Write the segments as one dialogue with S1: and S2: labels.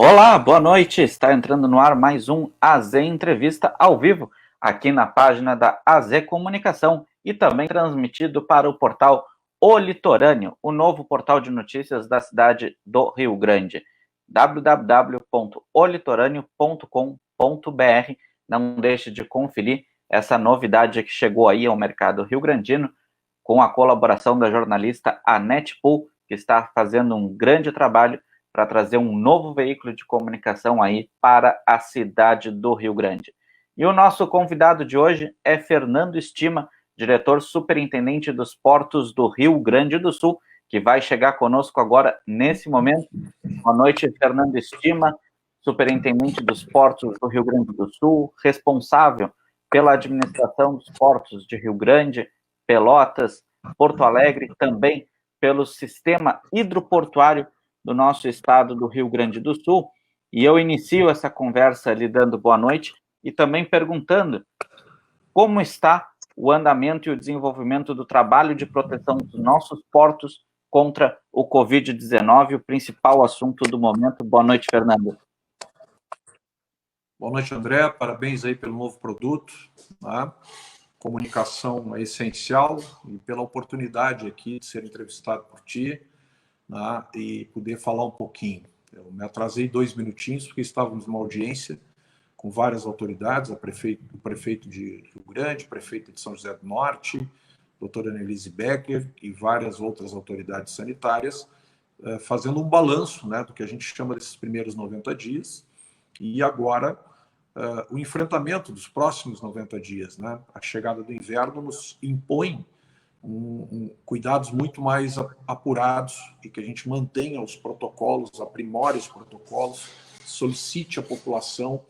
S1: Olá, boa noite. Está entrando no ar mais um AZ Entrevista ao vivo, aqui na página da AZ Comunicação e também transmitido para o portal O Litorâneo, o novo portal de notícias da cidade do Rio Grande. www.olitorâneo.com.br. Não deixe de conferir essa novidade que chegou aí ao mercado rio-grandino, com a colaboração da jornalista Anete Pool, que está fazendo um grande trabalho para trazer um novo veículo de comunicação aí para a cidade do Rio Grande. E o nosso convidado de hoje é Fernando Estima, diretor superintendente dos portos do Rio Grande do Sul, que vai chegar conosco agora nesse momento. Boa noite, Fernando Estima, superintendente dos portos do Rio Grande do Sul, responsável pela administração dos portos de Rio Grande, Pelotas, Porto Alegre, também pelo sistema hidroportuário do nosso estado do Rio Grande do Sul. E eu inicio essa conversa lhe dando boa noite e também perguntando como está o andamento e o desenvolvimento do trabalho de proteção dos nossos portos contra o Covid-19, o principal assunto do momento. Boa noite, Fernando.
S2: Boa noite, André. Parabéns aí pelo novo produto. Tá? Comunicação é essencial e pela oportunidade aqui de ser entrevistado por ti, né, e poder falar um pouquinho. Eu me atrasei 2 minutinhos porque estávamos numa audiência com várias autoridades, o prefeito de Rio Grande, o prefeito de São José do Norte, doutora Annelise Becker e várias outras autoridades sanitárias, fazendo um balanço, né, do que a gente chama desses primeiros 90 dias e agora o enfrentamento dos próximos 90 dias. Né? A chegada do inverno nos impõe cuidados muito mais apurados e que a gente mantenha os protocolos, aprimore os protocolos, solicite à população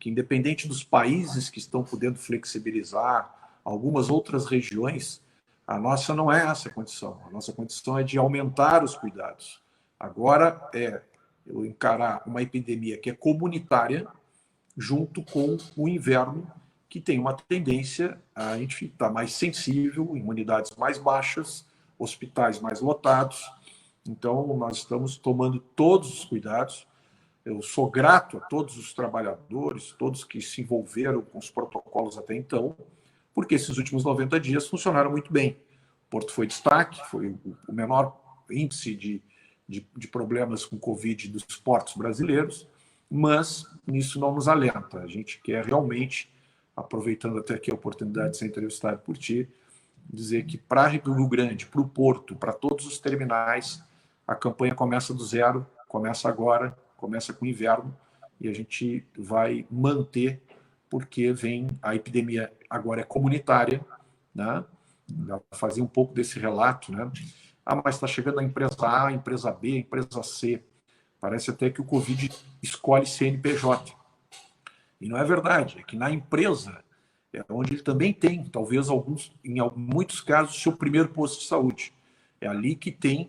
S2: que, independente dos países que estão podendo flexibilizar, algumas outras regiões, a nossa não é essa a condição. A nossa condição é de aumentar os cuidados. Agora eu encarar uma epidemia que é comunitária junto com o inverno, que tem uma tendência a gente estar mais sensível, imunidades mais baixas, hospitais mais lotados. Então, nós estamos tomando todos os cuidados. Eu sou grato a todos os trabalhadores, todos que se envolveram com os protocolos até então, porque esses últimos 90 dias funcionaram muito bem. O Porto foi destaque, foi o menor índice de problemas com Covid dos portos brasileiros, mas isso não nos alenta. A gente quer realmente, aproveitando até aqui a oportunidade de ser entrevistado por ti, dizer que para o Rio Grande, para o Porto, para todos os terminais, a campanha começa do zero, começa agora, começa com o inverno, e a gente vai manter, porque vem a epidemia agora é comunitária, né? Fazer um pouco desse relato, né? Mas está chegando a empresa A, a empresa B, a empresa C. Parece até que o Covid escolhe CNPJ. E não é verdade, é que na empresa é onde ele também tem, talvez em muitos casos, seu primeiro posto de saúde. É ali que tem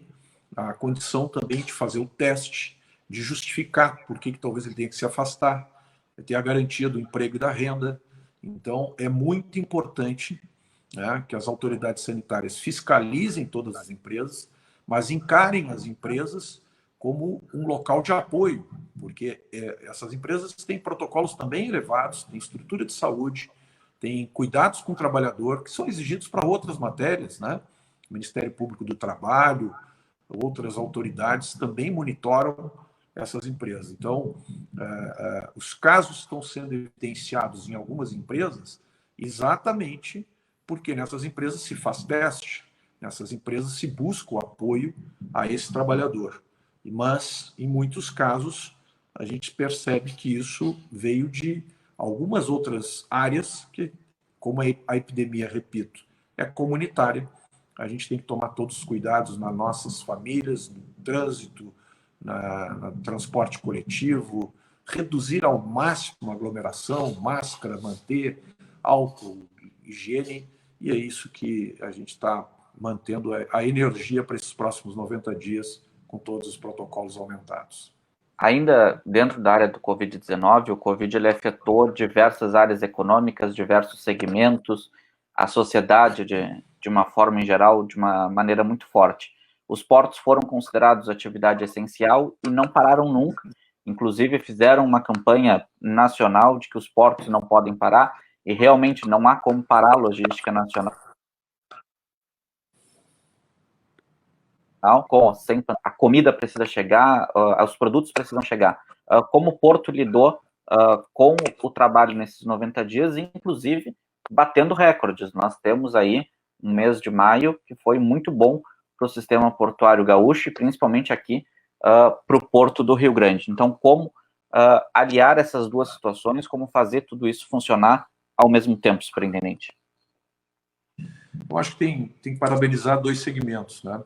S2: a condição também de fazer o teste, de justificar por que talvez ele tenha que se afastar, ter a garantia do emprego e da renda. Então, é muito importante, né, que as autoridades sanitárias fiscalizem todas as empresas, mas encarem as empresas como um local de apoio, porque essas empresas têm protocolos também elevados, têm estrutura de saúde, têm cuidados com o trabalhador, que são exigidos para outras matérias, né? O Ministério Público do Trabalho, outras autoridades também monitoram essas empresas. Então, os casos estão sendo evidenciados em algumas empresas exatamente porque nessas empresas se faz teste, nessas empresas se busca o apoio a esse trabalhador. Mas, em muitos casos, a gente percebe que isso veio de algumas outras áreas que, como a epidemia, repito, é comunitária, a gente tem que tomar todos os cuidados nas nossas famílias, no trânsito, no transporte coletivo, reduzir ao máximo a aglomeração, máscara, manter álcool, higiene, e é isso que a gente está mantendo a energia para esses próximos 90 dias, com todos os protocolos aumentados.
S1: Ainda dentro da área do Covid-19, o Covid ele afetou diversas áreas econômicas, diversos segmentos, a sociedade de uma forma em geral, de uma maneira muito forte. Os portos foram considerados atividade essencial e não pararam nunca, inclusive fizeram uma campanha nacional de que os portos não podem parar, e realmente não há como parar a logística nacional. A comida precisa chegar, os produtos precisam chegar. Como o Porto lidou com o trabalho nesses 90 dias, inclusive batendo recordes. Nós temos aí um mês de maio que foi muito bom para o sistema portuário gaúcho e principalmente aqui para o Porto do Rio Grande. Então, como aliar essas duas situações, como fazer tudo isso funcionar ao mesmo tempo, superintendente?
S2: Eu acho que tem que parabenizar dois segmentos, né?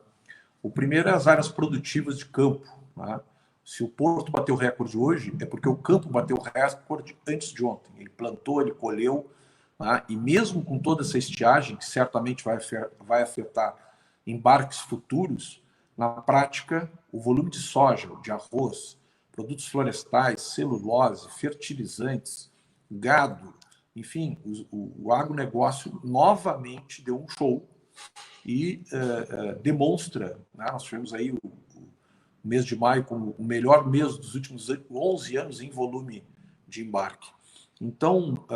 S2: O primeiro é as áreas produtivas de campo, né? Se o Porto bateu o recorde hoje, é porque o campo bateu o recorde antes de ontem. Ele plantou, ele colheu, né? E mesmo com toda essa estiagem, que certamente vai afetar embarques futuros, na prática, o volume de soja, de arroz, produtos florestais, celulose, fertilizantes, gado, enfim, o agronegócio novamente deu um show e demonstra, né? Nós tivemos aí o mês de maio como o melhor mês dos últimos 11 anos em volume de embarque. Então,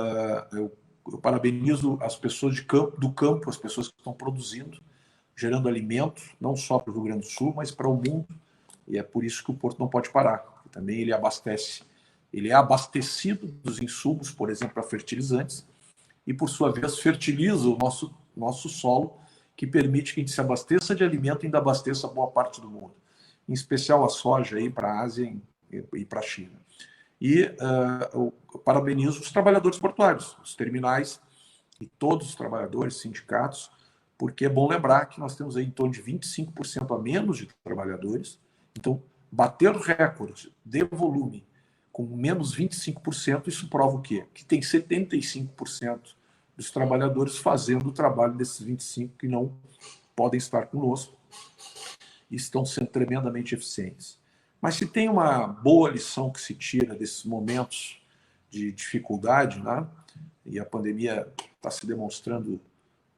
S2: eu parabenizo as pessoas do campo, as pessoas que estão produzindo, gerando alimento, não só para o Rio Grande do Sul, mas para o mundo, e é por isso que o Porto não pode parar. Também ele é abastecido dos insumos, por exemplo, para fertilizantes, e por sua vez fertiliza o nosso solo, que permite que a gente se abasteça de alimento e ainda abasteça boa parte do mundo, em especial a soja para a Ásia e para a China. E eu parabenizo os trabalhadores portuários, os terminais e todos os trabalhadores, sindicatos, porque é bom lembrar que nós temos aí em torno de 25% a menos de trabalhadores. Então, bater recorde de volume com menos 25%, isso prova o quê? Que tem 75% dos trabalhadores fazendo o trabalho desses 25% que não podem estar conosco e estão sendo tremendamente eficientes. Mas se tem uma boa lição que se tira desses momentos de dificuldade, né? E a pandemia está se demonstrando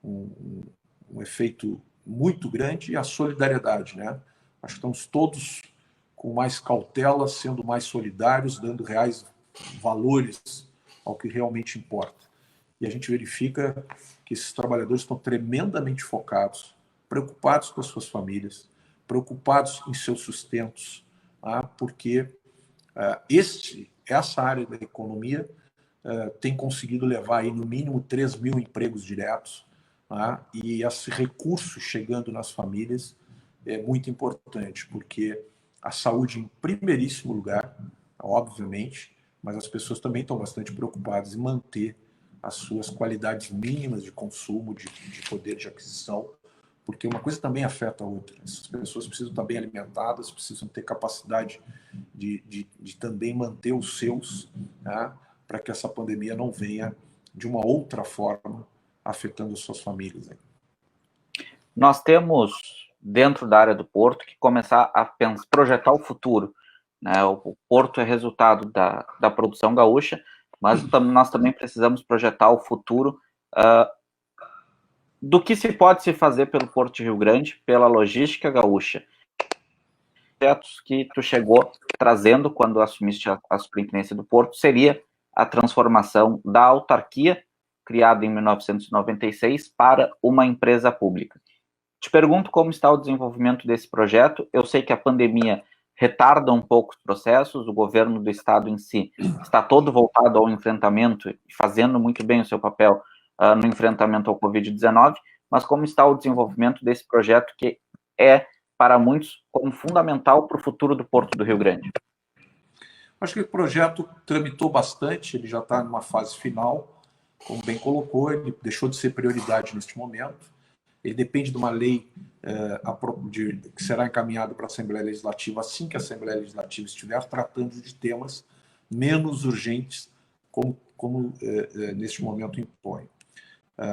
S2: um efeito muito grande, é a solidariedade, né? Acho que estamos todos com mais cautela, sendo mais solidários, dando reais valores ao que realmente importa. E a gente verifica que esses trabalhadores estão tremendamente focados, preocupados com as suas famílias, preocupados em seus sustentos, tá? Porque essa área da economia tem conseguido levar aí no mínimo 3 mil empregos diretos, tá? E esse recurso chegando nas famílias é muito importante, porque a saúde em primeiríssimo lugar, obviamente, mas as pessoas também estão bastante preocupadas em manter as suas qualidades mínimas de consumo, de poder de aquisição, porque uma coisa também afeta a outra. Essas pessoas precisam estar bem alimentadas, precisam ter capacidade de também manter os seus, tá? Para que essa pandemia não venha de uma outra forma afetando as suas famílias.
S1: Nós temos, dentro da área do Porto, que começar a projetar o futuro, né? O Porto é resultado da produção gaúcha, mas nós também precisamos projetar o futuro do que se pode se fazer pelo Porto de Rio Grande, pela logística gaúcha. Projetos que tu chegou trazendo quando assumiste a superintendência do Porto seria a transformação da autarquia, criada em 1996, para uma empresa pública. Te pergunto como está o desenvolvimento desse projeto. Eu sei que a pandemia retarda um pouco os processos, o governo do estado em si está todo voltado ao enfrentamento e fazendo muito bem o seu papel no enfrentamento ao Covid-19, mas como está o desenvolvimento desse projeto que é, para muitos, como fundamental para o futuro do Porto do Rio Grande?
S2: Acho que o projeto tramitou bastante, ele já está numa fase final, como bem colocou, ele deixou de ser prioridade neste momento. Ele depende de uma lei que será encaminhada para a Assembleia Legislativa assim que a Assembleia Legislativa estiver tratando de temas menos urgentes, como neste momento impõe.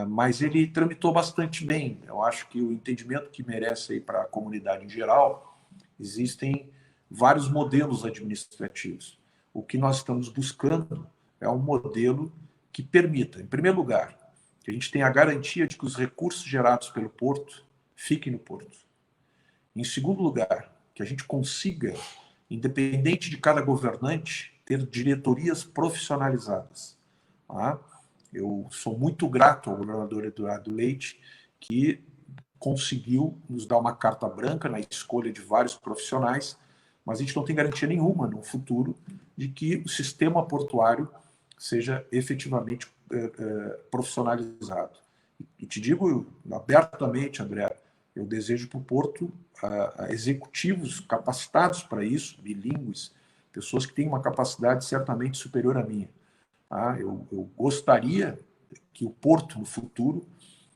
S2: Mas ele tramitou bastante bem. Eu acho que o entendimento que merece para a comunidade em geral, existem vários modelos administrativos. O que nós estamos buscando é um modelo que permita, em primeiro lugar, que a gente tenha a garantia de que os recursos gerados pelo Porto fiquem no Porto. Em segundo lugar, que a gente consiga independente de cada governante, ter diretorias profissionalizadas. Tá? Eu sou muito grato ao governador Eduardo Leite, que conseguiu nos dar uma carta branca na escolha de vários profissionais, mas a gente não tem garantia nenhuma no futuro de que o sistema portuário seja efetivamente profissionalizado. E te digo abertamente, André, eu desejo para o Porto executivos capacitados para isso, bilíngues, pessoas que têm uma capacidade certamente superior à minha. Tá? Eu gostaria que o Porto, no futuro,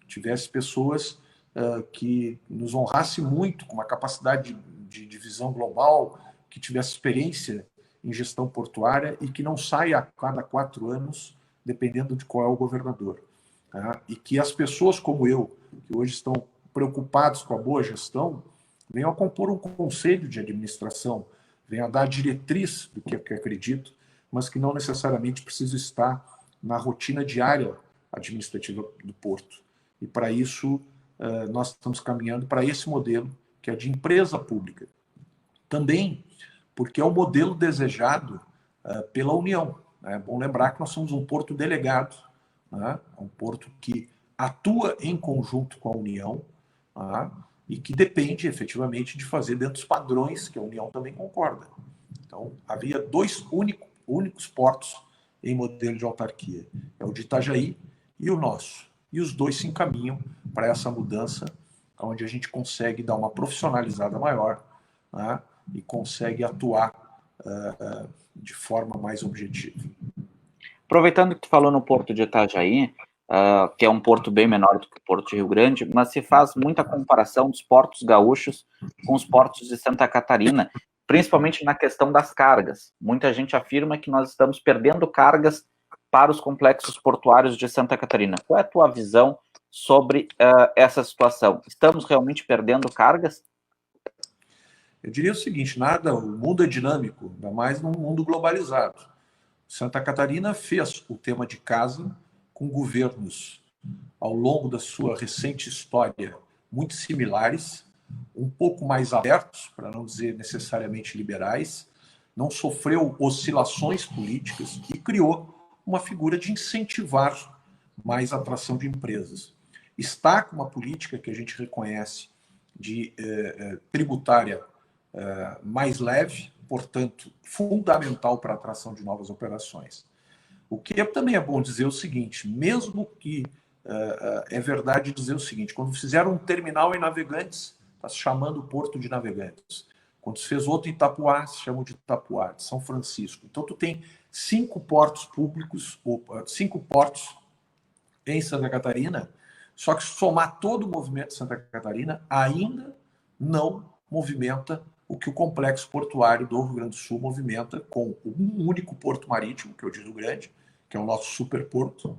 S2: tivesse pessoas que nos honrasse muito, com uma capacidade de visão global, que tivesse experiência em gestão portuária e que não saia a cada 4 anos, dependendo de qual é o governador. Tá? E que as pessoas como eu, que hoje estão preocupados com a boa gestão, venham a compor um conselho de administração, venham a dar diretriz do que acredito, mas que não necessariamente precisa estar na rotina diária administrativa do Porto. E para isso, nós estamos caminhando para esse modelo, que é de empresa pública. Também porque é o modelo desejado pela União. É bom lembrar que nós somos um porto delegado, né? Um porto que atua em conjunto com a União, né? E que depende efetivamente de fazer dentro dos padrões que a União também concorda. Então, havia 2 únicos portos em modelo de autarquia. É o de Itajaí e o nosso. E os 2 se encaminham para essa mudança, onde a gente consegue dar uma profissionalizada maior, né? E consegue atuar de forma mais objetiva.
S1: Aproveitando que tu falou no Porto de Itajaí, que é um porto bem menor do que o Porto de Rio Grande, mas se faz muita comparação dos portos gaúchos com os portos de Santa Catarina, principalmente na questão das cargas. Muita gente afirma que nós estamos perdendo cargas para os complexos portuários de Santa Catarina. Qual é a tua visão sobre essa situação? Estamos realmente perdendo cargas?
S2: Eu diria o seguinte, o mundo é dinâmico, ainda mais num mundo globalizado. Santa Catarina fez o tema de casa com governos ao longo da sua recente história muito similares, um pouco mais abertos, para não dizer necessariamente liberais, não sofreu oscilações políticas e criou uma figura de incentivar mais a atração de empresas. Está com uma política que a gente reconhece de tributária mais leve, portanto, fundamental para a atração de novas operações. O que também é bom dizer o seguinte, mesmo que é verdade dizer o seguinte, quando fizeram um terminal em Navegantes, está se chamando Porto de Navegantes. Quando se fez outro em Itapuá, se chama de Itapuá, de São Francisco. Então, tu tem 5 portos públicos, 5 portos em Santa Catarina, só que somar todo o movimento de Santa Catarina ainda não movimenta o que o complexo portuário do Rio Grande do Sul movimenta com um único porto marítimo, que é o de Rio Grande, que é o nosso superporto,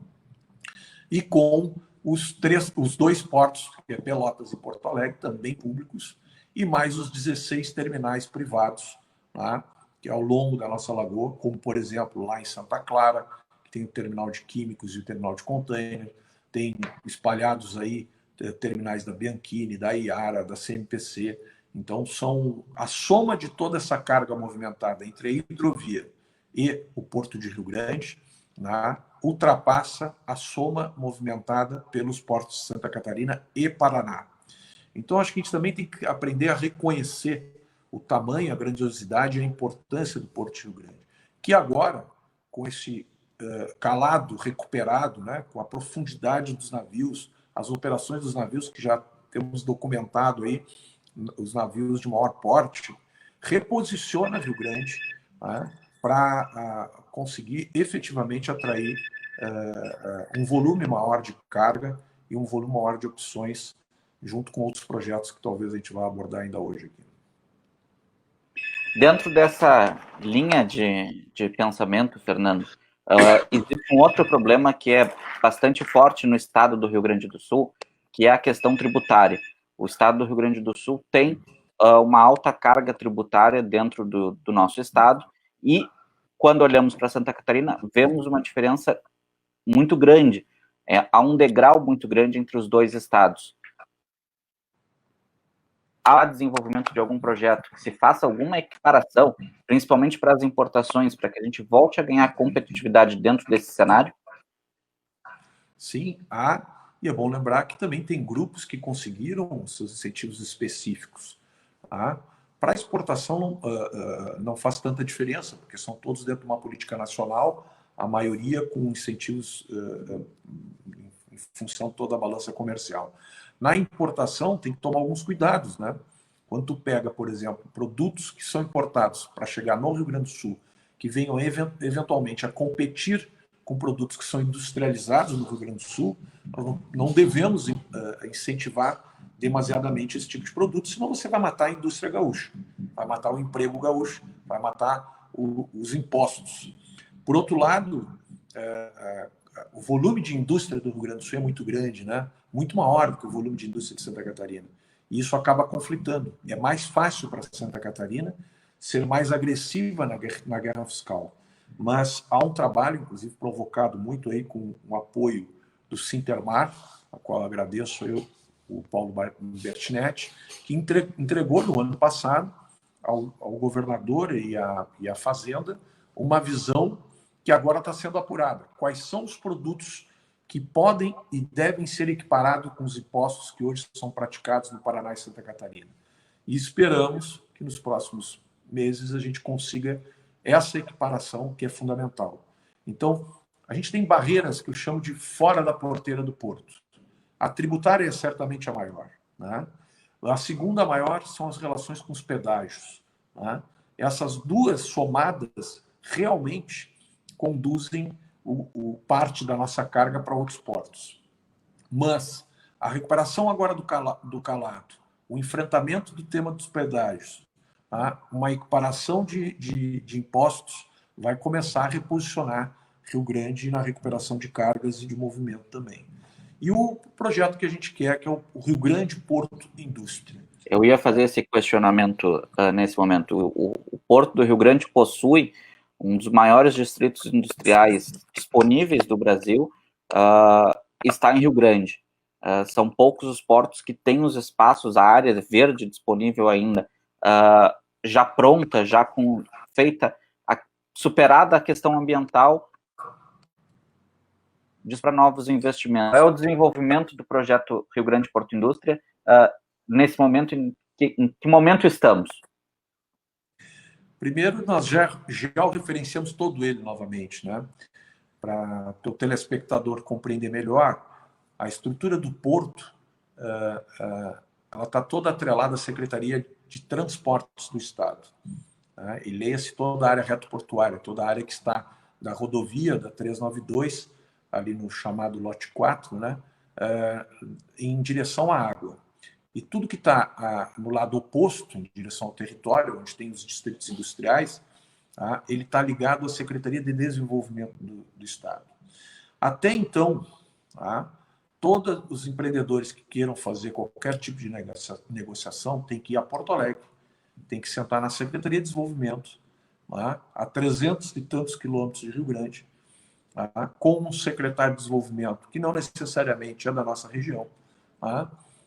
S2: e com os 2 portos, que é Pelotas e Porto Alegre, também públicos, e mais os 16 terminais privados, né, que ao longo da nossa lagoa, como, por exemplo, lá em Santa Clara, que tem o terminal de químicos e o terminal de container, tem espalhados aí terminais da Bianchini, da Iara, da CMPC. Então, são a soma de toda essa carga movimentada entre a hidrovia e o Porto de Rio Grande, né, ultrapassa a soma movimentada pelos portos de Santa Catarina e Paraná. Então, acho que a gente também tem que aprender a reconhecer o tamanho, a grandiosidade e a importância do Porto de Rio Grande, que agora, com esse calado recuperado, né, com a profundidade dos navios, as operações dos navios que já temos documentado aí, os navios de maior porte, reposiciona Rio Grande, né, para conseguir efetivamente atrair um volume maior de carga e um volume maior de opções, junto com outros projetos que talvez a gente vá abordar ainda hoje aqui.
S1: Dentro dessa linha de pensamento, Fernando, existe um outro problema que é bastante forte no estado do Rio Grande do Sul, que é a questão tributária. O estado do Rio Grande do Sul tem uma alta carga tributária dentro do nosso estado e, quando olhamos para Santa Catarina, vemos uma diferença muito grande. Há um degrau muito grande entre os 2 estados. há desenvolvimento de algum projeto, que se faça alguma equiparação, principalmente para as importações, para que a gente volte a ganhar competitividade dentro desse cenário?
S2: Sim, há, e é bom lembrar que também tem grupos que conseguiram seus incentivos específicos. Tá? Para a exportação não faz tanta diferença, porque são todos dentro de uma política nacional, a maioria com incentivos em função de toda a balança comercial. Na importação tem que tomar alguns cuidados, né? Quando tu pega, por exemplo, produtos que são importados para chegar no Rio Grande do Sul, que venham eventualmente a competir com produtos que são industrializados no Rio Grande do Sul, nós não devemos incentivar demasiadamente esse tipo de produto, senão você vai matar a indústria gaúcha, vai matar o emprego gaúcho, vai matar os impostos. Por outro lado, o volume de indústria do Rio Grande do Sul é muito grande, né? Muito maior do que o volume de indústria de Santa Catarina. E isso acaba conflitando. É mais fácil para Santa Catarina ser mais agressiva na guerra fiscal. Mas há um trabalho, inclusive, provocado muito aí com o apoio do Sintermar, a qual eu agradeço eu, o Paulo Bertinetti, que entregou no ano passado ao governador e à Fazenda uma visão que agora está sendo apurada. Quais são os produtos que podem e devem ser equiparados com os impostos que hoje são praticados no Paraná e Santa Catarina. E esperamos que nos próximos meses a gente consiga essa equiparação que é fundamental. Então, a gente tem barreiras que eu chamo de fora da porteira do porto. A tributária é certamente a maior, né? A segunda maior são as relações com os pedágios, né? Essas duas somadas realmente conduzem parte da nossa carga para outros portos. Mas a recuperação agora do calado, o enfrentamento do tema dos pedágios, tá? Uma equiparação de impostos vai começar a reposicionar Rio Grande na recuperação de cargas e de movimento também. E o projeto que a gente quer, que é o Rio Grande Porto Indústria.
S1: Eu ia fazer esse questionamento nesse momento. O Porto do Rio Grande possui um dos maiores distritos industriais disponíveis do Brasil, está em Rio Grande. São poucos os portos que têm os espaços, a área verde disponível ainda, já pronta, feita, superada a questão ambiental, diz para novos investimentos. É o desenvolvimento do projeto Rio Grande Porto Indústria, nesse momento, em que momento estamos?
S2: Primeiro, nós já o referenciamos todo ele novamente, né? Para o telespectador compreender melhor, a estrutura do porto ela está toda atrelada à Secretaria de Transportes do Estado. Né? E leia-se toda a área reto-portuária, toda a área que está da rodovia da 392, ali no chamado lote 4, né? Em direção à água. E tudo que está no lado oposto, em direção ao território, onde tem os distritos industriais, ele está ligado à Secretaria de Desenvolvimento do Estado. Até então, todos os empreendedores que queiram fazer qualquer tipo de negociação têm que ir a Porto Alegre, tem que sentar na Secretaria de Desenvolvimento, a 300 e tantos quilômetros de Rio Grande, com um secretário de desenvolvimento que não necessariamente é da nossa região,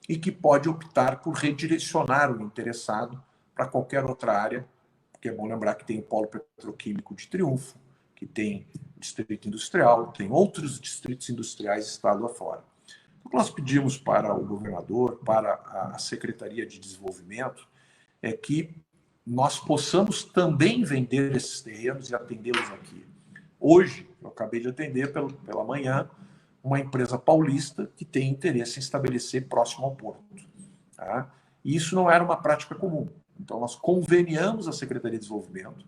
S2: e que pode optar por redirecionar o interessado para qualquer outra área, porque é bom lembrar que tem o Polo Petroquímico de Triunfo, que tem Distrito Industrial, tem outros distritos industriais estado afora. O que nós pedimos para o governador, para a Secretaria de Desenvolvimento, é que nós possamos também vender esses terrenos e atendê-los aqui. Hoje, eu acabei de atender pela manhã uma empresa paulista que tem interesse em estabelecer próximo ao porto. Tá? E isso não era uma prática comum. Então, nós conveniamos a Secretaria de Desenvolvimento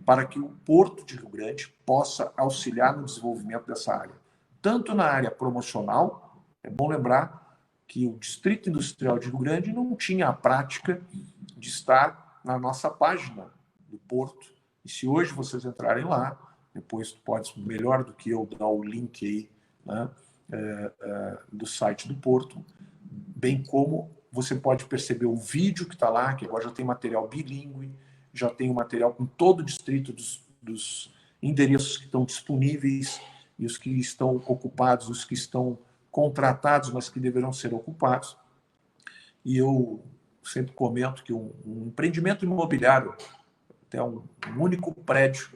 S2: para que o Porto de Rio Grande possa auxiliar no desenvolvimento dessa área. Tanto na área promocional, é bom lembrar que o Distrito Industrial de Rio Grande não tinha a prática de estar na nossa página do Porto. E se hoje vocês entrarem lá, depois tu pode, melhor do que eu, dar o link aí, né, do site do Porto, bem como você pode perceber o vídeo que está lá, que agora já tem material bilíngue, já tem o material com todo o distrito dos endereços que estão disponíveis e os que estão ocupados, os que estão contratados, mas que deverão ser ocupados. E eu sempre comento que um empreendimento imobiliário, até um único prédio,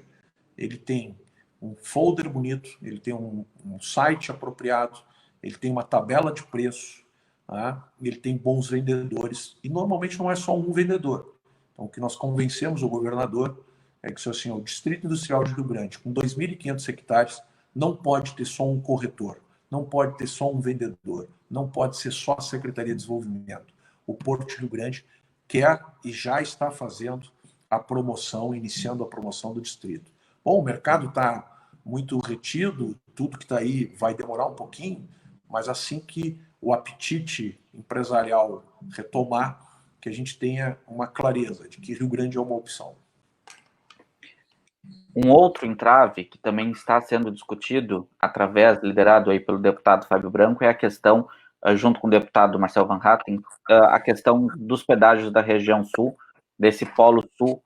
S2: ele tem um folder bonito, ele tem um site apropriado, ele tem uma tabela de preço, tá? Ele tem bons vendedores, e normalmente não é só um vendedor. Então, o que nós convencemos o governador é que, assim, o Distrito Industrial de Rio Grande, com 2.500 hectares, não pode ter só um corretor, não pode ter só um vendedor, não pode ser só a Secretaria de Desenvolvimento. O Porto de Rio Grande quer e já está fazendo a promoção, iniciando a promoção do distrito. Bom, o mercado está muito retido, tudo que está aí vai demorar um pouquinho, mas assim que o apetite empresarial retomar, que a gente tenha uma clareza de que Rio Grande é uma opção.
S1: Um outro entrave que também está sendo discutido, liderado aí pelo deputado Fábio Branco, é a questão, junto com o deputado Marcel Van Hatten, a questão dos pedágios da região sul, desse polo sul,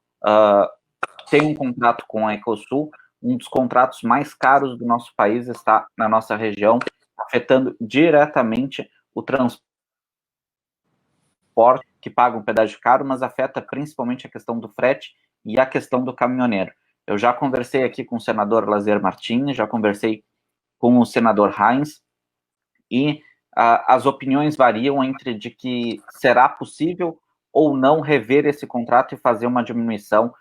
S1: que tem um contrato com a Ecosul, um dos contratos mais caros do nosso país está na nossa região, afetando diretamente o transporte, que paga um pedágio caro, mas afeta principalmente a questão do frete e a questão do caminhoneiro. Eu já conversei aqui com o senador Lazer Martins, já conversei com o senador Heinz, e as opiniões variam entre de que será possível ou não rever esse contrato e fazer uma diminuição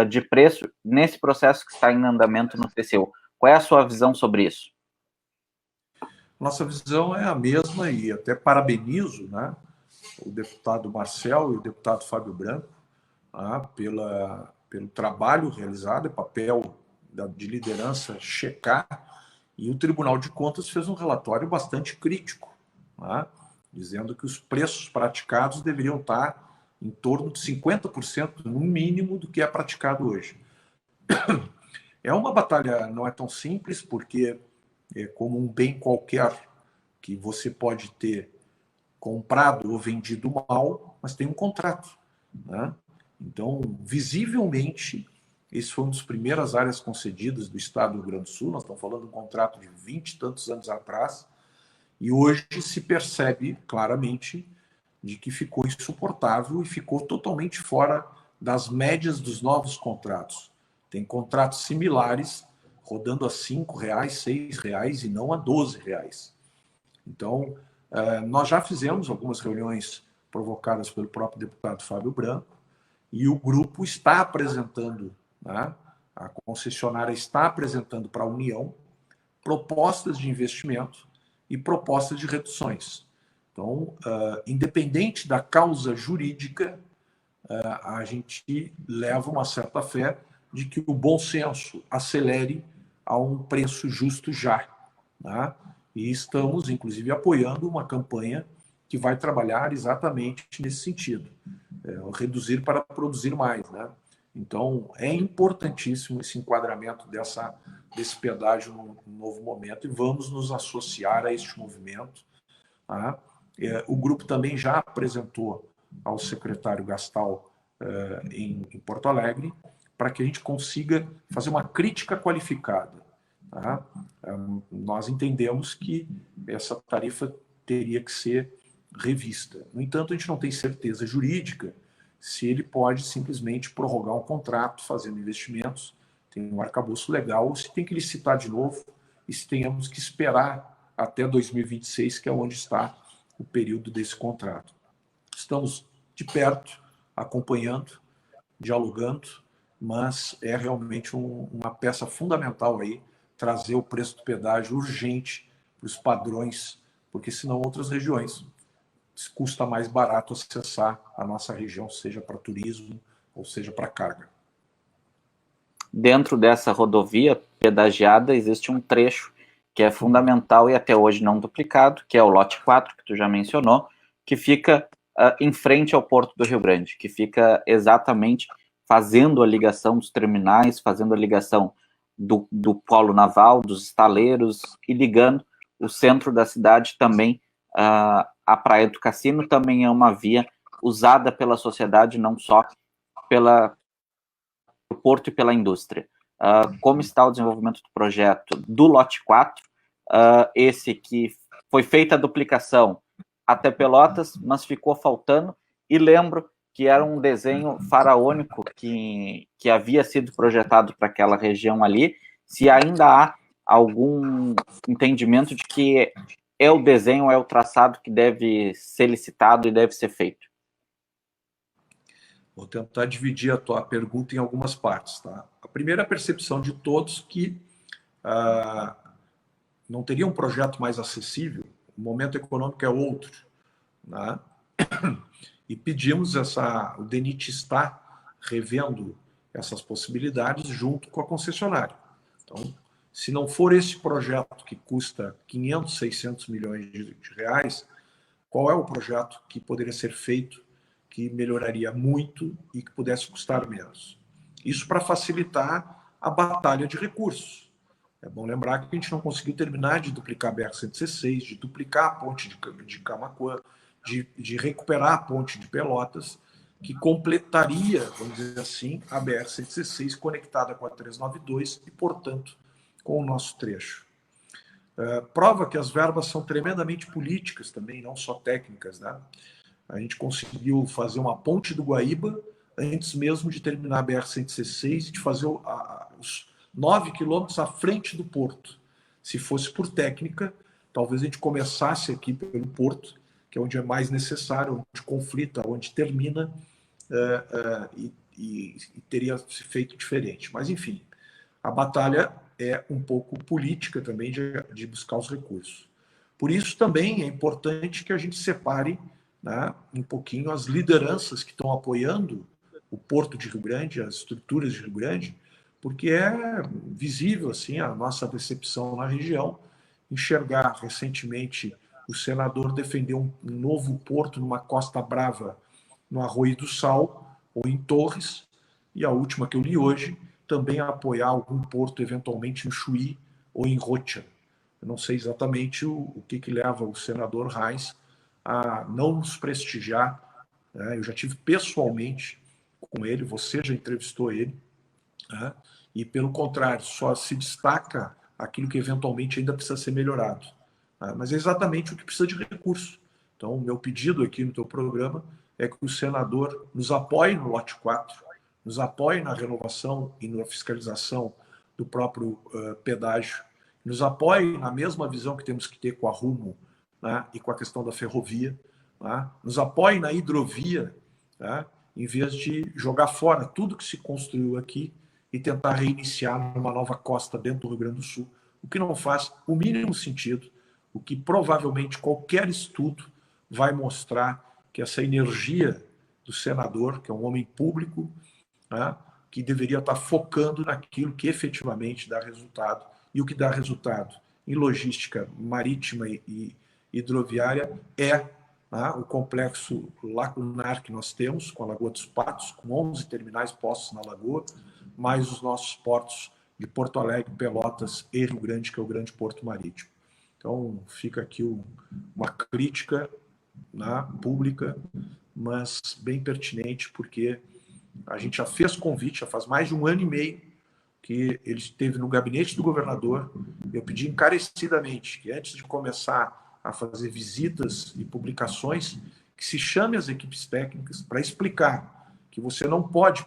S1: de preço nesse processo que está em andamento no TCU. Qual é a sua visão sobre isso?
S2: Nossa visão é a mesma e até parabenizo, né, o deputado Marcel e o deputado Fábio Branco, pelo trabalho realizado, é papel de liderança checar, e o Tribunal de Contas fez um relatório bastante crítico, dizendo que os preços praticados deveriam estar em torno de 50% no mínimo do que é praticado hoje. É uma batalha, não é tão simples, porque é como um bem qualquer que você pode ter comprado ou vendido mal, mas tem um contrato, né? Então, visivelmente, esse foi uma das primeiras áreas concedidas do Estado do Rio Grande do Sul. Nós estamos falando de um contrato de 20 e tantos anos atrás, e hoje se percebe claramente de que ficou insuportável e ficou totalmente fora das médias dos novos contratos. Tem contratos similares rodando a R$5, R$6 e não a R$12. Então, nós já fizemos algumas reuniões provocadas pelo próprio deputado Fábio Branco, e o grupo está apresentando, né, a concessionária está apresentando para a União propostas de investimento e propostas de reduções. Então, independente da causa jurídica, a gente leva uma certa fé de que o bom senso acelere a um preço justo já, né? E estamos, inclusive, apoiando uma campanha que vai trabalhar exatamente nesse sentido, reduzir para produzir mais, né? Então, é importantíssimo esse enquadramento desse pedágio num novo momento, e vamos nos associar a este movimento. Tá? O grupo também já apresentou ao secretário Gastal em Porto Alegre, para que a gente consiga fazer uma crítica qualificada. Tá? Nós entendemos que essa tarifa teria que ser revista. No entanto, a gente não tem certeza jurídica se ele pode simplesmente prorrogar um contrato fazendo investimentos, tem um arcabouço legal, ou se tem que licitar de novo, e se tenhamos que esperar até 2026, que é onde está o período desse contrato. Estamos de perto, acompanhando, dialogando, mas é realmente uma peça fundamental aí, trazer o preço do pedágio urgente para os padrões, porque senão outras regiões custa mais barato acessar a nossa região, seja para turismo ou seja para carga.
S1: Dentro dessa rodovia pedagiada existe um trecho que é fundamental e até hoje não duplicado, que é o lote 4, que tu já mencionou, que fica em frente ao Porto do Rio Grande, que fica exatamente fazendo a ligação dos terminais, fazendo a ligação do polo naval, dos estaleiros, e ligando o centro da cidade também a Praia do Cassino. Também é uma via usada pela sociedade, não só pelo porto e pela indústria. Como está o desenvolvimento do projeto do lote 4, esse que foi feita a duplicação até Pelotas, mas ficou faltando, e lembro que era um desenho faraônico que havia sido projetado para aquela região ali, se ainda há algum entendimento de que é o desenho, é o traçado que deve ser licitado e deve ser feito.
S2: Vou tentar dividir a tua pergunta em algumas partes. Tá? A primeira é a percepção de todos que não teria um projeto mais acessível, o momento econômico é outro. Né? E pedimos o DENIT está revendo essas possibilidades junto com a concessionária. Então, se não for esse projeto que custa 500, 600 milhões de reais, qual é o projeto que poderia ser feito, que melhoraria muito e que pudesse custar menos? Isso para facilitar a batalha de recursos. É bom lembrar que a gente não conseguiu terminar de duplicar a BR-116, de duplicar a ponte de Camaquã, de recuperar a ponte de Pelotas, que completaria, vamos dizer assim, a BR-116 conectada com a 392 e, portanto, com o nosso trecho. Prova que as verbas são tremendamente políticas também, não só técnicas. Né? A gente conseguiu fazer uma ponte do Guaíba antes mesmo de terminar a BR-116 e de fazer os 9 quilômetros à frente do porto. Se fosse por técnica, talvez a gente começasse aqui pelo porto, que é onde é mais necessário, onde conflita, onde termina, e teria se feito diferente. Mas, enfim, a batalha é um pouco política também de buscar os recursos. Por isso, também é importante que a gente separe, né, um pouquinho as lideranças que estão apoiando o Porto de Rio Grande, as estruturas de Rio Grande, porque é visível assim, a nossa decepção na região, enxergar recentemente o senador defender um novo porto numa Costa Brava, no Arroio do Sal, ou em Torres, e a última que eu li hoje, também apoiar algum porto, eventualmente em Chuí ou em Rocha. Eu não sei exatamente o que leva o senador Reis a não nos prestigiar. Né? Eu já tive pessoalmente com ele, você já entrevistou ele, né? E, pelo contrário, só se destaca aquilo que eventualmente ainda precisa ser melhorado. Né? Mas é exatamente o que precisa de recurso. Então, o meu pedido aqui no teu programa é que o senador nos apoie no lote 4, nos apoie na renovação e na fiscalização do próprio pedágio, nos apoie na mesma visão que temos que ter com a Rumo, né, e com a questão da ferrovia, né, nos apoie na hidrovia, né, em vez de jogar fora tudo que se construiu aqui e tentar reiniciar numa nova costa dentro do Rio Grande do Sul, o que não faz o mínimo sentido, o que provavelmente qualquer estudo vai mostrar que essa energia do senador, que é um homem público, né, que deveria estar focando naquilo que efetivamente dá resultado. E o que dá resultado em logística marítima e hidroviária é, né, o complexo lacunar que nós temos, com a Lagoa dos Patos, com 11 terminais postos na Lagoa, mais os nossos portos de Porto Alegre, Pelotas e Rio Grande, que é o grande porto marítimo. Então, fica aqui uma crítica, né, pública, mas bem pertinente, porque a gente já fez convite, já faz mais de 1 ano e meio que ele esteve no gabinete do governador. Eu pedi encarecidamente que, antes de começar a fazer visitas e publicações, que se chame as equipes técnicas para explicar que você não pode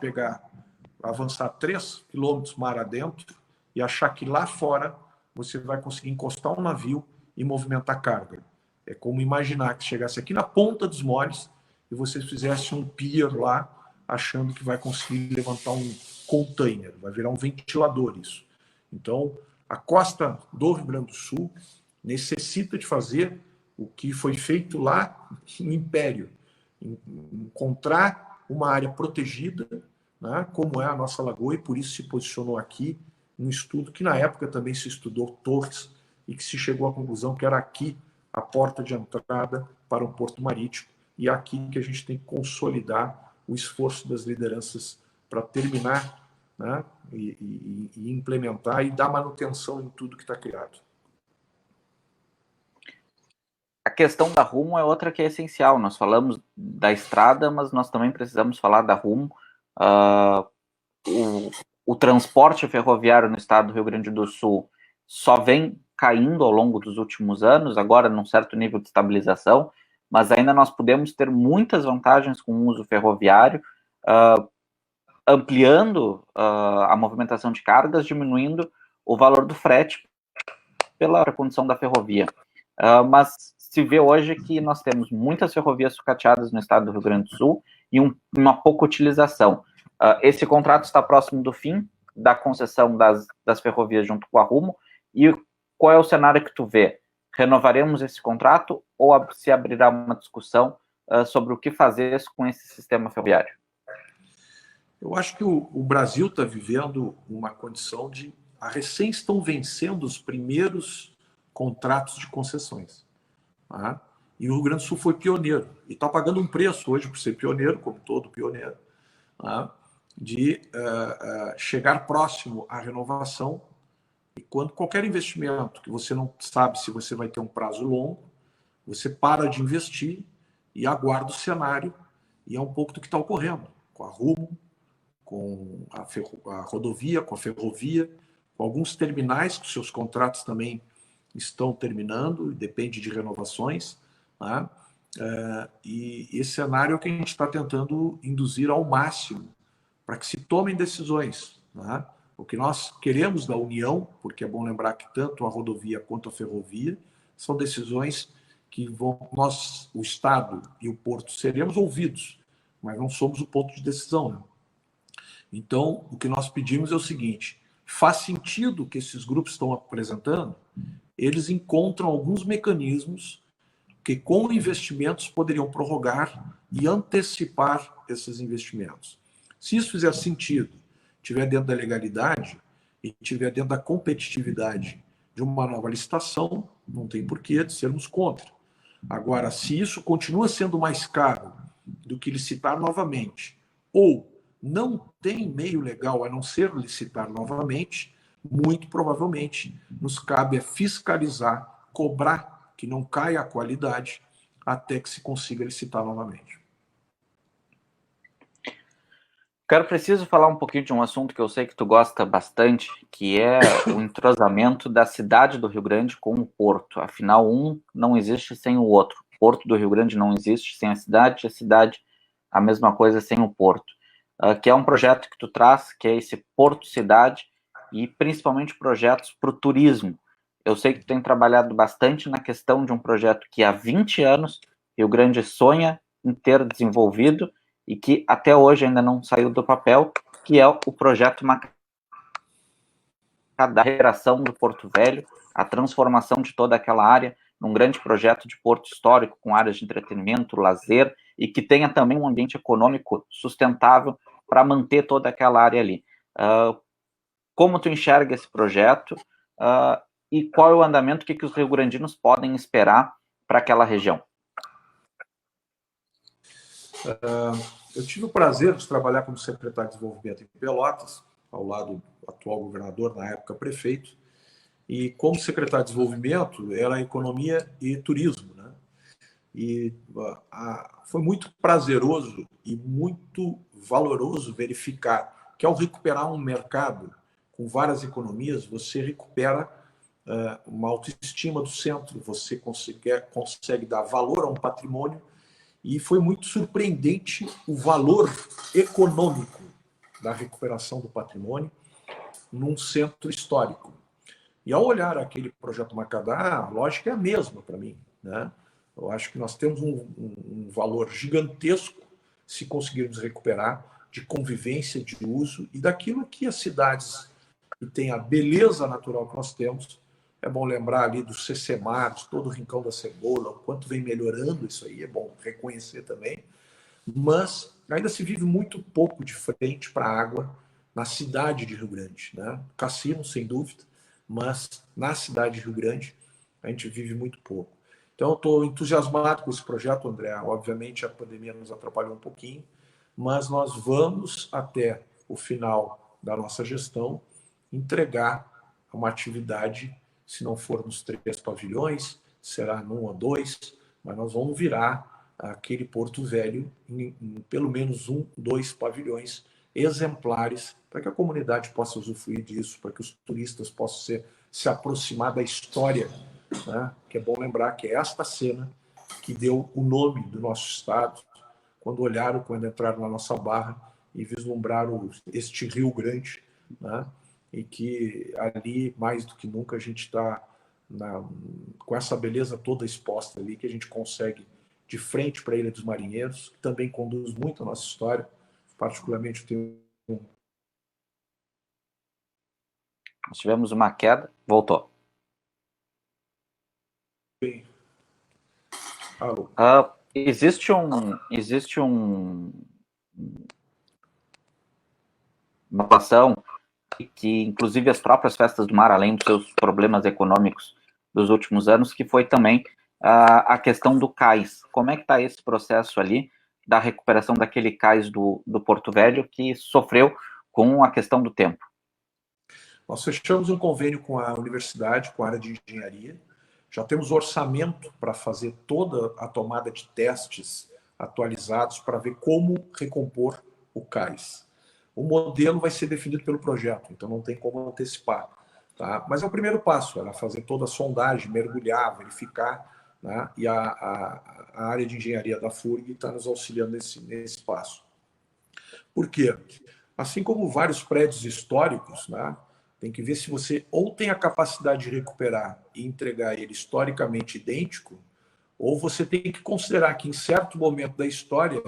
S2: avançar 3 quilômetros mar adentro e achar que lá fora você vai conseguir encostar um navio e movimentar carga. É como imaginar que chegasse aqui na ponta dos moles e você fizesse um pier lá, achando que vai conseguir levantar um container, vai virar um ventilador isso. Então, a costa do Rio Grande do Sul necessita de fazer o que foi feito lá no Império, encontrar uma área protegida, né, como é a nossa lagoa, e por isso se posicionou aqui um estudo que na época também se estudou Torres e que se chegou à conclusão que era aqui a porta de entrada para um porto marítimo, e é aqui que a gente tem que consolidar o esforço das lideranças para terminar, né, e implementar e dar manutenção em tudo que está criado.
S1: A questão da Rumo é outra que é essencial. Nós falamos da estrada, mas nós também precisamos falar da Rumo. O transporte ferroviário no estado do Rio Grande do Sul só vem caindo ao longo dos últimos anos, agora num certo nível de estabilização, mas ainda nós podemos ter muitas vantagens com o uso ferroviário, ampliando a movimentação de cargas, diminuindo o valor do frete pela condição da ferrovia. Mas se vê hoje que nós temos muitas ferrovias sucateadas no estado do Rio Grande do Sul e uma pouca utilização. Esse contrato está próximo do fim da concessão das ferrovias junto com a Rumo, e qual é o cenário que tu vê? Renovaremos esse contrato ou se abrirá uma discussão sobre o que fazer com esse sistema ferroviário?
S2: Eu acho que o Brasil está vivendo uma condição de... recém estão vencendo os primeiros contratos de concessões. Tá? E o Rio Grande do Sul foi pioneiro. E está pagando um preço hoje por ser pioneiro, como todo pioneiro, tá? De chegar próximo à renovação. E quando qualquer investimento que você não sabe se você vai ter um prazo longo, você para de investir e aguarda o cenário. E é um pouco do que está ocorrendo com a Rumo, com a rodovia, com a ferrovia, com alguns terminais que seus contratos também estão terminando, depende de renovações. Tá? E esse cenário é o que a gente está tentando induzir ao máximo para que se tomem decisões. Tá? O que nós queremos da União, porque é bom lembrar que tanto a rodovia quanto a ferrovia são decisões que nós, o Estado e o Porto, seremos ouvidos, mas não somos o ponto de decisão. Né? Então, o que nós pedimos é o seguinte: faz sentido que esses grupos estão apresentando, eles encontram alguns mecanismos que, com investimentos, poderiam prorrogar e antecipar esses investimentos. Se isso fizer sentido, estiver dentro da legalidade e estiver dentro da competitividade de uma nova licitação, não tem porquê de sermos contra. Agora, se isso continua sendo mais caro do que licitar novamente, ou não tem meio legal a não ser licitar novamente, muito provavelmente nos cabe fiscalizar, cobrar que não caia a qualidade até que se consiga licitar novamente.
S1: Preciso falar um pouquinho de um assunto que eu sei que tu gosta bastante, que é o entrosamento da cidade do Rio Grande com o Porto. Afinal, um não existe sem o outro. O Porto do Rio Grande não existe sem a cidade, a mesma coisa sem o Porto. Que é um projeto que tu traz, que é esse Porto Cidade, e principalmente projetos para o turismo. Eu sei que tu tem trabalhado bastante na questão de um projeto que há 20 anos Rio Grande sonha em ter desenvolvido, e que até hoje ainda não saiu do papel, que é o projeto Macadá, da recuperação do Porto Velho, a transformação de toda aquela área num grande projeto de porto histórico, com áreas de entretenimento, lazer, e que tenha também um ambiente econômico sustentável para manter toda aquela área ali. Como tu enxerga esse projeto e qual é o andamento que os rio-grandinos podem esperar para aquela região?
S2: Eu tive o prazer de trabalhar como secretário de desenvolvimento em Pelotas, ao lado do atual governador, na época prefeito, e como secretário de desenvolvimento era economia e turismo, né? E foi muito prazeroso e muito valoroso verificar que, ao recuperar um mercado com várias economias, você recupera uma autoestima do centro, você consegue dar valor a um patrimônio. E foi muito surpreendente o valor econômico da recuperação do patrimônio num centro histórico. E ao olhar aquele projeto Macadá, a lógica é a mesma para mim, né? Eu acho que nós temos um valor gigantesco se conseguirmos recuperar de convivência, de uso e daquilo que as cidades que têm a beleza natural que nós temos. É bom lembrar ali dos CCMAR, de todo o Rincão da Cebola, o quanto vem melhorando isso aí, é bom reconhecer também. Mas ainda se vive muito pouco de frente para a água na cidade de Rio Grande, né? Cassino, sem dúvida, mas na cidade de Rio Grande a gente vive muito pouco. Então eu estou entusiasmado com esse projeto, André. Obviamente a pandemia nos atrapalhou um pouquinho, mas nós vamos até o final da nossa gestão entregar uma atividade. Se não for nos 3 pavilhões, será num ou 2, mas nós vamos virar aquele Porto Velho em pelo menos 1, 2 pavilhões exemplares para que a comunidade possa usufruir disso, para que os turistas possam se aproximar da história, né? Que é bom lembrar que é esta cena que deu o nome do nosso estado, quando entraram na nossa barra e vislumbraram este Rio Grande, né? E que ali, mais do que nunca, a gente está com essa beleza toda exposta ali, que a gente consegue de frente para a Ilha dos Marinheiros, que também conduz muito a nossa história, particularmente tenho...
S1: Nós tivemos uma queda, voltou.
S2: Alô.
S1: Existe uma relação que, inclusive, as próprias festas do mar, além dos seus problemas econômicos dos últimos anos, que foi também a questão do cais. Como é que está esse processo ali da recuperação daquele cais do Porto Velho que sofreu com a questão do tempo?
S2: Nós fechamos um convênio com a universidade, com a área de engenharia. Já temos orçamento para fazer toda a tomada de testes atualizados para ver como recompor o cais. O modelo vai ser definido pelo projeto, então não tem como antecipar. Tá? Mas é o primeiro passo, era fazer toda a sondagem, mergulhar, verificar, né? E a área de engenharia da FURG está nos auxiliando nesse passo. Por quê? Assim como vários prédios históricos, né? Tem que ver se você ou tem a capacidade de recuperar e entregar ele historicamente idêntico, ou você tem que considerar que em certo momento da história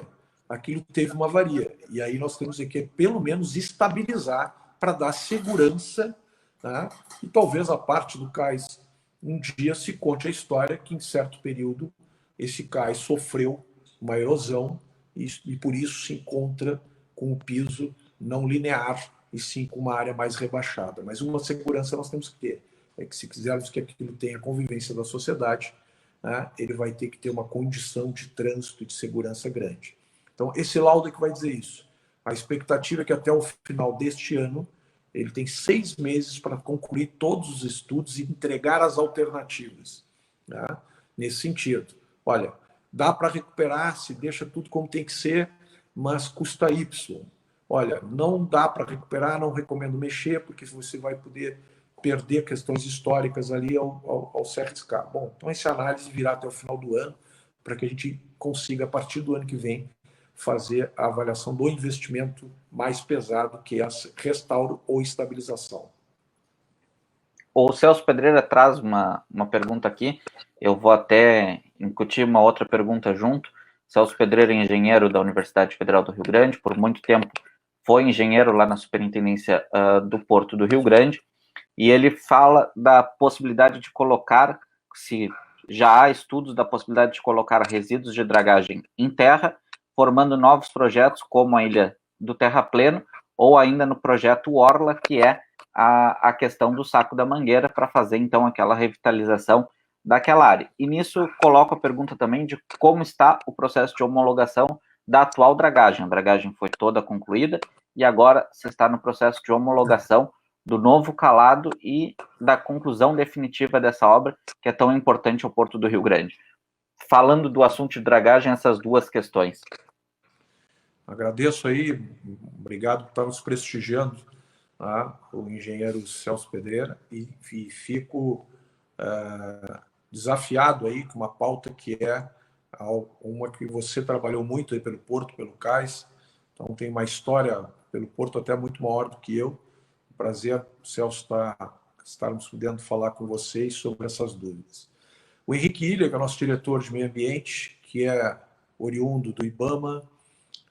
S2: aquilo teve uma avaria. E aí nós temos que pelo menos estabilizar para dar segurança, né? E talvez a parte do cais um dia se conte a história que em certo período esse cais sofreu uma erosão e por isso se encontra com o piso não linear e sim com uma área mais rebaixada. Mas uma segurança nós temos que ter, é que se quisermos que aquilo tenha convivência da sociedade, né, ele vai ter que ter uma condição de trânsito e de segurança grande. Então, esse laudo é que vai dizer isso. A expectativa é que até o final deste ano ele tem 6 meses para concluir todos os estudos e entregar as alternativas, né, nesse sentido. Olha, dá para recuperar, se deixa tudo como tem que ser, mas custa Y. Olha, não dá para recuperar, não recomendo mexer, porque você vai poder perder questões históricas ali ao se arriscar. Bom, então essa análise virá até o final do ano, para que a gente consiga, a partir do ano que vem, fazer a avaliação do investimento mais pesado, que é restauro ou estabilização.
S1: O Celso Pedreira traz uma pergunta aqui, eu vou até incutir uma outra pergunta junto. Celso Pedreira é engenheiro da Universidade Federal do Rio Grande, por muito tempo foi engenheiro lá na Superintendência do Porto do Rio Grande, e ele fala da possibilidade de colocar, se já há estudos da possibilidade de colocar resíduos de dragagem em terra, formando novos projetos como a Ilha do Terrapleno, ou ainda no projeto Orla, que é a questão do Saco da Mangueira, para fazer então aquela revitalização daquela área. E nisso coloco a pergunta também de como está o processo de homologação da atual dragagem. A dragagem foi toda concluída e agora se está no processo de homologação do novo calado e da conclusão definitiva dessa obra, que é tão importante ao Porto do Rio Grande. Falando do assunto de dragagem, essas duas questões.
S2: Agradeço aí, obrigado por estar nos prestigiando, tá? O engenheiro Celso Pedreira, e fico desafiado aí com uma pauta que é uma que você trabalhou muito aí pelo Porto, pelo Cais, então tem uma história pelo Porto até muito maior do que eu. Prazer, Celso, estarmos podendo falar com vocês sobre essas dúvidas. O Henrique Ilha, que é o nosso diretor de meio ambiente, que é oriundo do IBAMA,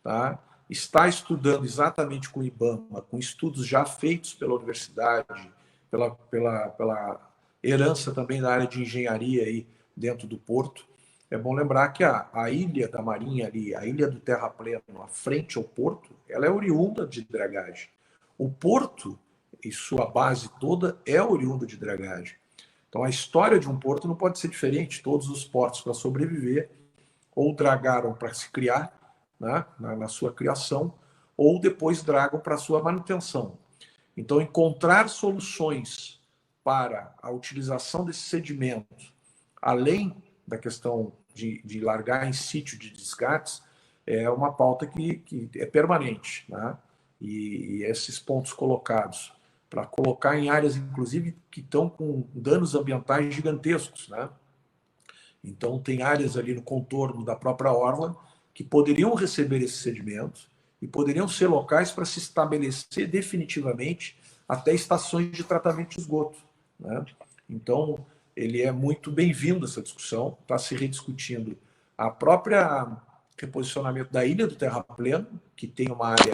S2: tá? Está estudando exatamente com o IBAMA, com estudos já feitos pela universidade, pela herança também da área de engenharia aí dentro do Porto. É bom lembrar que a ilha da Marinha ali, a ilha do Terrapleno, à frente ao Porto, ela é oriunda de dragagem. O Porto e sua base toda é oriunda de dragagem. Então, a história de um porto não pode ser diferente. Todos os portos, para sobreviver, ou dragaram para se criar, né, na sua criação, ou depois dragam para sua manutenção. Então, encontrar soluções para a utilização desse sedimento, além da questão de largar em sítio de descartes, é uma pauta que é permanente, né? E esses pontos colocados para colocar em áreas, inclusive, que estão com danos ambientais gigantescos, né? Então, tem áreas ali no contorno da própria orla que poderiam receber esses sedimentos e poderiam ser locais para se estabelecer definitivamente até estações de tratamento de esgoto, né? Então, ele é muito bem-vindo essa discussão, está se rediscutindo a própria reposicionamento da ilha do terrapleno, que tem uma área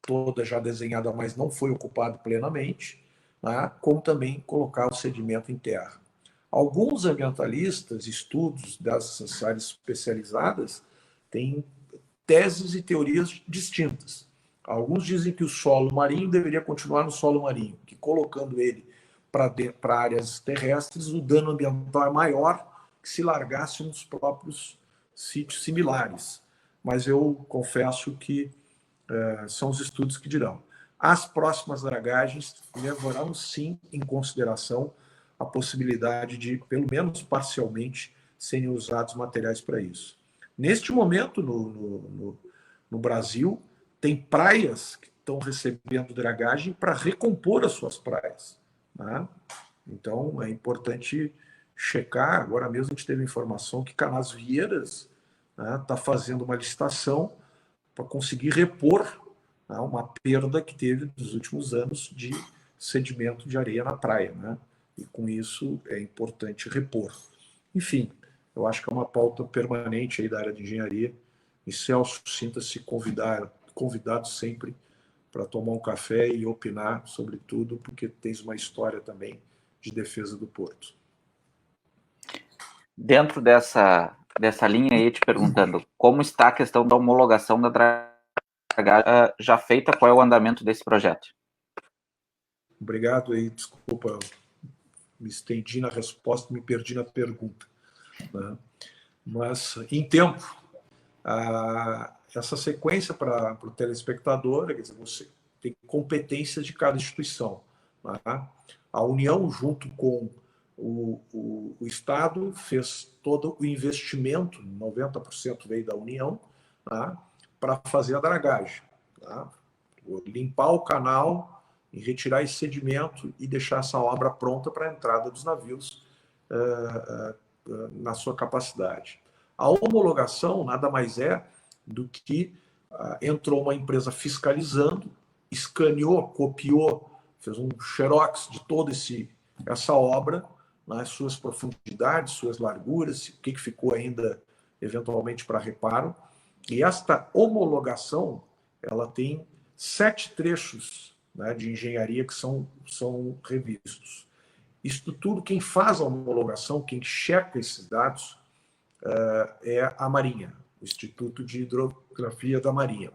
S2: toda já desenhada, mas não foi ocupado plenamente, né? Como também colocar o sedimento em terra. Alguns ambientalistas, estudos dessas áreas especializadas, têm teses e teorias distintas. Alguns dizem que o solo marinho deveria continuar no solo marinho, que colocando ele para áreas terrestres, o dano ambiental é maior que se largasse nos próprios sítios similares. Mas eu confesso que são os estudos que dirão. As próximas dragagens levarão, sim, em consideração a possibilidade de, pelo menos parcialmente, serem usados materiais para isso. Neste momento, no Brasil, tem praias que estão recebendo dragagem para recompor as suas praias, né? Então, é importante checar. Agora mesmo a gente teve informação que Canasvieiras está fazendo uma licitação para conseguir repor, né, uma perda que teve nos últimos anos de sedimento de areia na praia, né? E com isso é importante repor. Enfim, eu acho que é uma pauta permanente aí da área de engenharia. E Celso, sinta-se convidado sempre para tomar um café e opinar sobre tudo, porque tens uma história também de defesa do porto.
S1: Dentro dessa linha aí, te perguntando, como está a questão da homologação da dragagem já feita, qual é o andamento desse projeto?
S2: Obrigado aí, desculpa, me estendi na resposta, me perdi na pergunta, né? Mas, em tempo, essa sequência para o telespectador, quer dizer, você tem competências de cada instituição, né? A União, junto com o Estado, fez todo o investimento, 90% veio da União, né, para fazer a dragagem, né? Limpar o canal e retirar esse sedimento e deixar essa obra pronta para a entrada dos navios na sua capacidade. A homologação nada mais é do que entrou uma empresa fiscalizando, escaneou, copiou, fez um xerox de toda essa obra, nas suas profundidades, suas larguras, o que ficou ainda eventualmente para reparo. E esta homologação, ela tem 7 trechos, né, de engenharia que são revistos. Isso tudo, quem faz a homologação, quem checa esses dados, é a Marinha, o Instituto de Hidrografia da Marinha.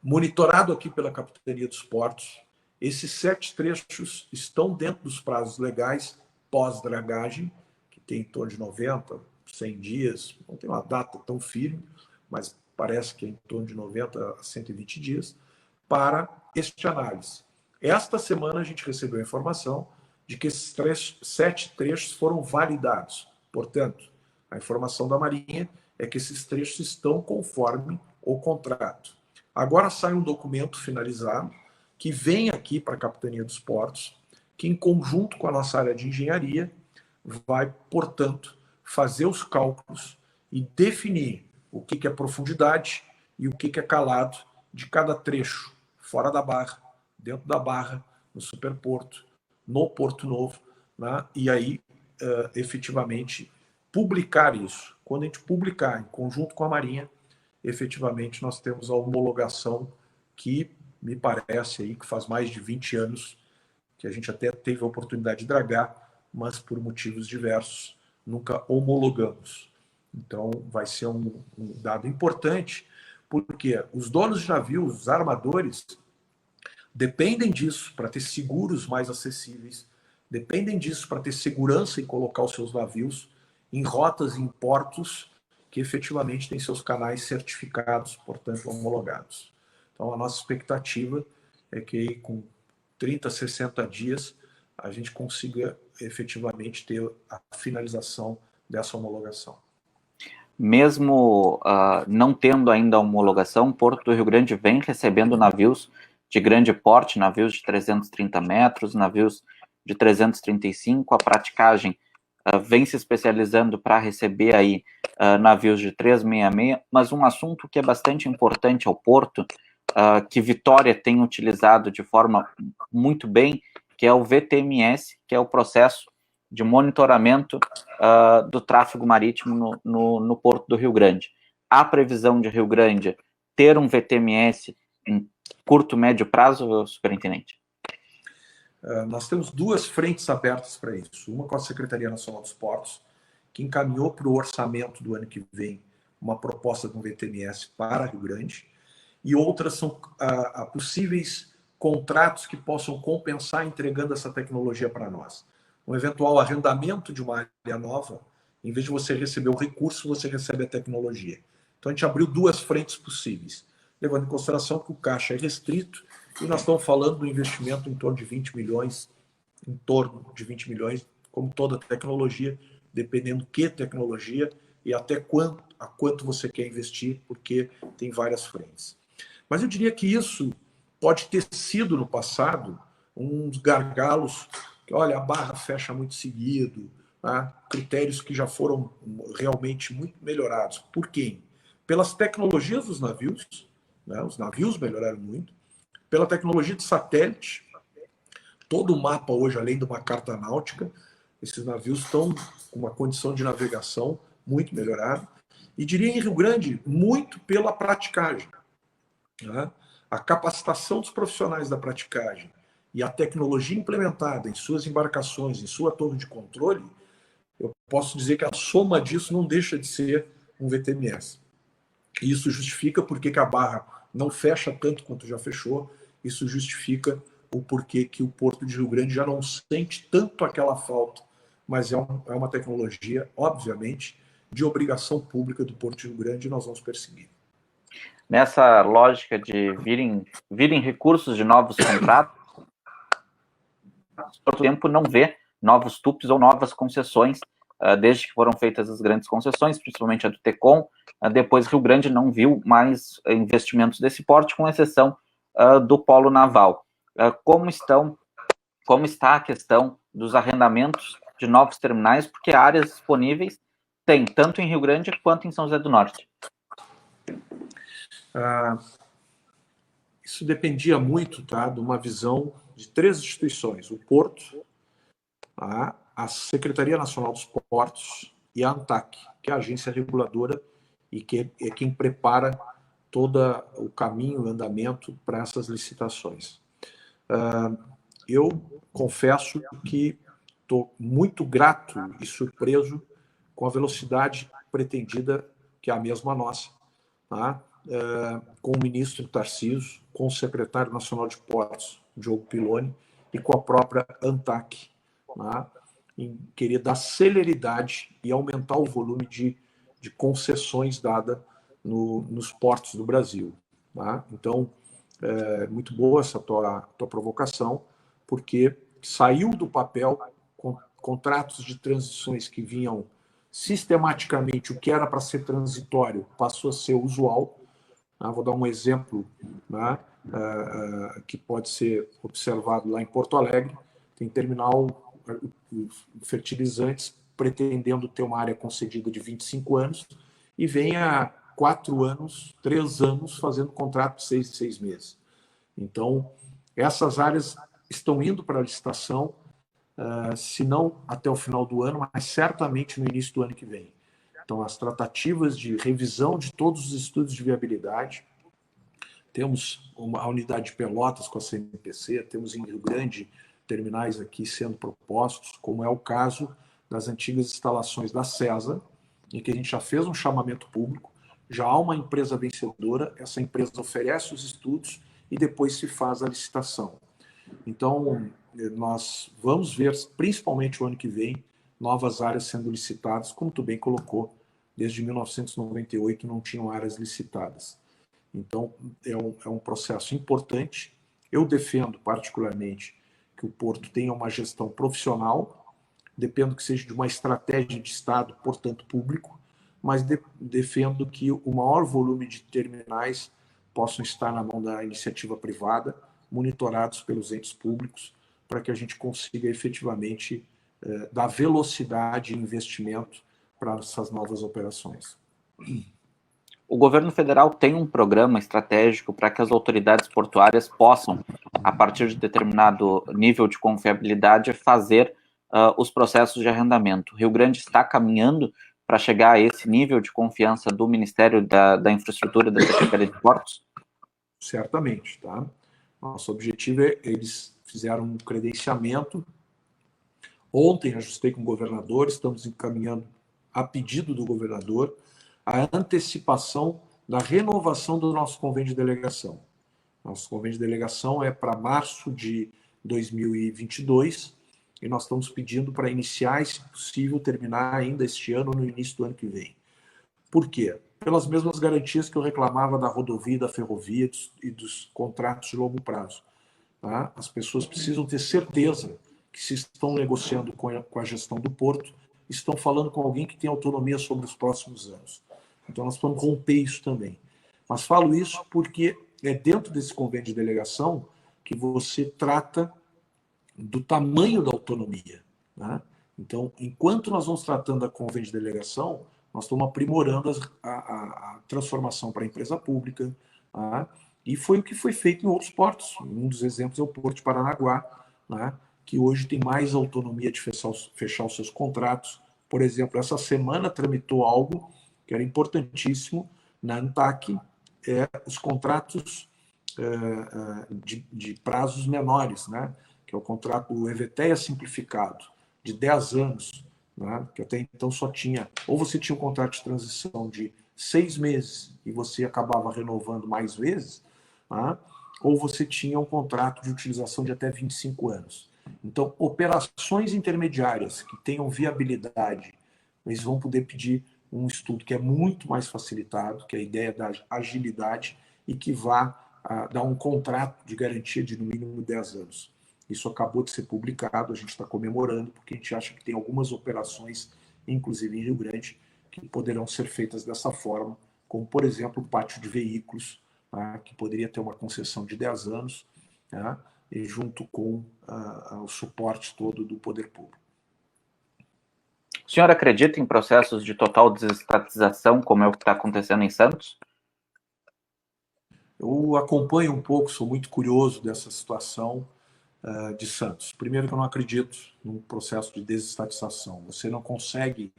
S2: Monitorado aqui pela Capitania dos Portos, esses 7 trechos estão dentro dos prazos legais pós-dragagem, que tem em torno de 90, 100 dias, não tem uma data tão firme, mas parece que é em torno de 90 a 120 dias, para este análise. Esta semana a gente recebeu a informação de que esses 7 trechos foram validados. Portanto, a informação da Marinha é que esses trechos estão conforme o contrato. Agora sai um documento finalizado que vem aqui para a Capitania dos Portos, que em conjunto com a nossa área de engenharia vai, portanto, fazer os cálculos e definir o que é profundidade e o que é calado de cada trecho, fora da barra, dentro da barra, no superporto, no Porto Novo, né? E aí, efetivamente, publicar isso. Quando a gente publicar em conjunto com a Marinha, efetivamente nós temos a homologação que me parece aí que faz mais de 20 anos que a gente até teve a oportunidade de dragar, mas por motivos diversos nunca homologamos. Então vai ser um dado importante, porque os donos de navios, os armadores, dependem disso para ter seguros mais acessíveis, dependem disso para ter segurança em colocar os seus navios em rotas, em portos que efetivamente têm seus canais certificados, portanto homologados. Então a nossa expectativa é que com 30, 60 dias a gente consiga efetivamente ter a finalização dessa homologação.
S1: Mesmo não tendo ainda a homologação, Porto do Rio Grande vem recebendo navios de grande porte, navios de 330 metros, navios de 335, a praticagem vem se especializando para receber aí navios de 366, mas um assunto que é bastante importante ao Porto, que Vitória tem utilizado de forma muito bem, que é o VTMS, que é o processo de monitoramento do tráfego marítimo no Porto do Rio Grande. Há previsão de Rio Grande ter um VTMS em curto, médio prazo, superintendente?
S2: Nós temos duas frentes abertas para isso. Uma com a Secretaria Nacional dos Portos, que encaminhou para o orçamento do ano que vem uma proposta de um VTMS para Rio Grande, e outras são possíveis contratos que possam compensar entregando essa tecnologia para nós. Um eventual arrendamento de uma área nova, em vez de você receber o recurso, você recebe a tecnologia. Então a gente abriu duas frentes possíveis, levando em consideração que o caixa é restrito e nós estamos falando do investimento em torno de 20 milhões, como toda tecnologia, dependendo que tecnologia e até quanto você quer investir, porque tem várias frentes. Mas eu diria que isso pode ter sido no passado uns gargalos, que olha, a barra fecha muito seguido, né? Critérios que já foram realmente muito melhorados. Por quem? Pelas tecnologias dos navios, né? Os navios melhoraram muito, pela tecnologia de satélite, todo o mapa hoje, além de uma carta náutica, esses navios estão com uma condição de navegação muito melhorada, e diria em Rio Grande, muito pela praticagem. Né? A capacitação dos profissionais da praticagem e a tecnologia implementada em suas embarcações, em sua torre de controle, eu posso dizer que a soma disso não deixa de ser um VTMS. E isso justifica porque que a barra não fecha tanto quanto já fechou, isso justifica o porquê que o Porto de Rio Grande já não sente tanto aquela falta, mas é uma tecnologia, obviamente, de obrigação pública do Porto de Rio Grande, e nós vamos perseguir.
S1: Nessa lógica de virem recursos de novos contratos, por tempo não vê novos TUPs ou novas concessões, desde que foram feitas as grandes concessões, principalmente a do TECOM. Depois Rio Grande não viu mais investimentos desse porte, com exceção do polo naval. Como está a questão dos arrendamentos de novos terminais, porque áreas disponíveis tem tanto em Rio Grande quanto em São José do Norte?
S2: Isso dependia muito, tá, de uma visão de três instituições: o Porto, a Secretaria Nacional dos Portos e a ANTAC, que é a agência reguladora e que é quem prepara todo o caminho, o andamento para essas licitações. Eu confesso que estou muito grato e surpreso com a velocidade pretendida, que é a mesma nossa, tá? Com o ministro Tarcísio, com o secretário nacional de Portos, Diogo Piloni, e com a própria ANTAC, tá? Em querer dar celeridade e aumentar o volume de concessões dadas nos portos do Brasil. Tá? Então, é muito boa essa tua provocação, porque saiu do papel contratos de transições que vinham sistematicamente, o que era para ser transitório passou a ser usual. Vou dar um exemplo, né, que pode ser observado lá em Porto Alegre. Tem terminal fertilizantes pretendendo ter uma área concedida de 25 anos e vem há 4 anos, 3 anos fazendo contrato de 6 meses. Então, essas áreas estão indo para a licitação, se não até o final do ano, mas certamente no início do ano que vem. Então, as tratativas de revisão de todos os estudos de viabilidade, temos a unidade de Pelotas com a CMPC, temos em Rio Grande terminais aqui sendo propostos, como é o caso das antigas instalações da CESA, em que a gente já fez um chamamento público, já há uma empresa vencedora, essa empresa oferece os estudos e depois se faz a licitação. Então, nós vamos ver, principalmente o ano que vem, novas áreas sendo licitadas, como tu bem colocou, desde 1998 não tinham áreas licitadas. Então, é um processo importante. Eu defendo, particularmente, que o Porto tenha uma gestão profissional, dependo que seja de uma estratégia de Estado, portanto, público, mas defendo que o maior volume de terminais possam estar na mão da iniciativa privada, monitorados pelos entes públicos, para que a gente consiga efetivamente da velocidade de investimento para essas novas operações.
S1: O governo federal tem um programa estratégico para que as autoridades portuárias possam, a partir de determinado nível de confiabilidade, fazer os processos de arrendamento. O Rio Grande está caminhando para chegar a esse nível de confiança do Ministério da Infraestrutura e da Secretaria de Portos?
S2: Certamente, tá? Nosso objetivo é, eles fizeram um credenciamento. Ontem ajustei com o governador, estamos encaminhando, a pedido do governador, a antecipação da renovação do nosso convênio de delegação. Nosso convênio de delegação é para março de 2022 e nós estamos pedindo para iniciar, se possível, terminar ainda este ano ou no início do ano que vem. Por quê? Pelas mesmas garantias que eu reclamava da rodovia, da ferrovia e dos contratos de longo prazo. Tá? As pessoas precisam ter certeza que, se estão negociando com a gestão do porto, estão falando com alguém que tem autonomia sobre os próximos anos. Então, nós vamos romper isso também. Mas falo isso porque é dentro desse convênio de delegação que você trata do tamanho da autonomia. Né? Então, enquanto nós vamos tratando da convênio de delegação, nós estamos aprimorando a transformação para a empresa pública. Tá? E foi o que foi feito em outros portos. Um dos exemplos é o Porto de Paranaguá, né? Que hoje tem mais autonomia de fechar os seus contratos. Por exemplo, essa semana tramitou algo que era importantíssimo na ANTAQ, os contratos de prazos menores, né? Que é o contrato do EVTEA simplificado, de 10 anos, né? Que até então só tinha, ou você tinha um contrato de transição de 6 meses e você acabava renovando mais vezes, né? Ou você tinha um contrato de utilização de até 25 anos. Então, operações intermediárias que tenham viabilidade, eles vão poder pedir um estudo que é muito mais facilitado, que é a ideia da agilidade, e que vá dar um contrato de garantia de no mínimo 10 anos. Isso acabou de ser publicado, a gente está comemorando, porque a gente acha que tem algumas operações, inclusive em Rio Grande, que poderão ser feitas dessa forma, como, por exemplo, o pátio de veículos, que poderia ter uma concessão de 10 anos, e junto com o suporte todo do poder público.
S1: O senhor acredita em processos de total desestatização, como é o que está acontecendo em Santos?
S2: Eu acompanho um pouco, sou muito curioso dessa situação de Santos. Primeiro, que eu não acredito num processo de desestatização. Você não consegue,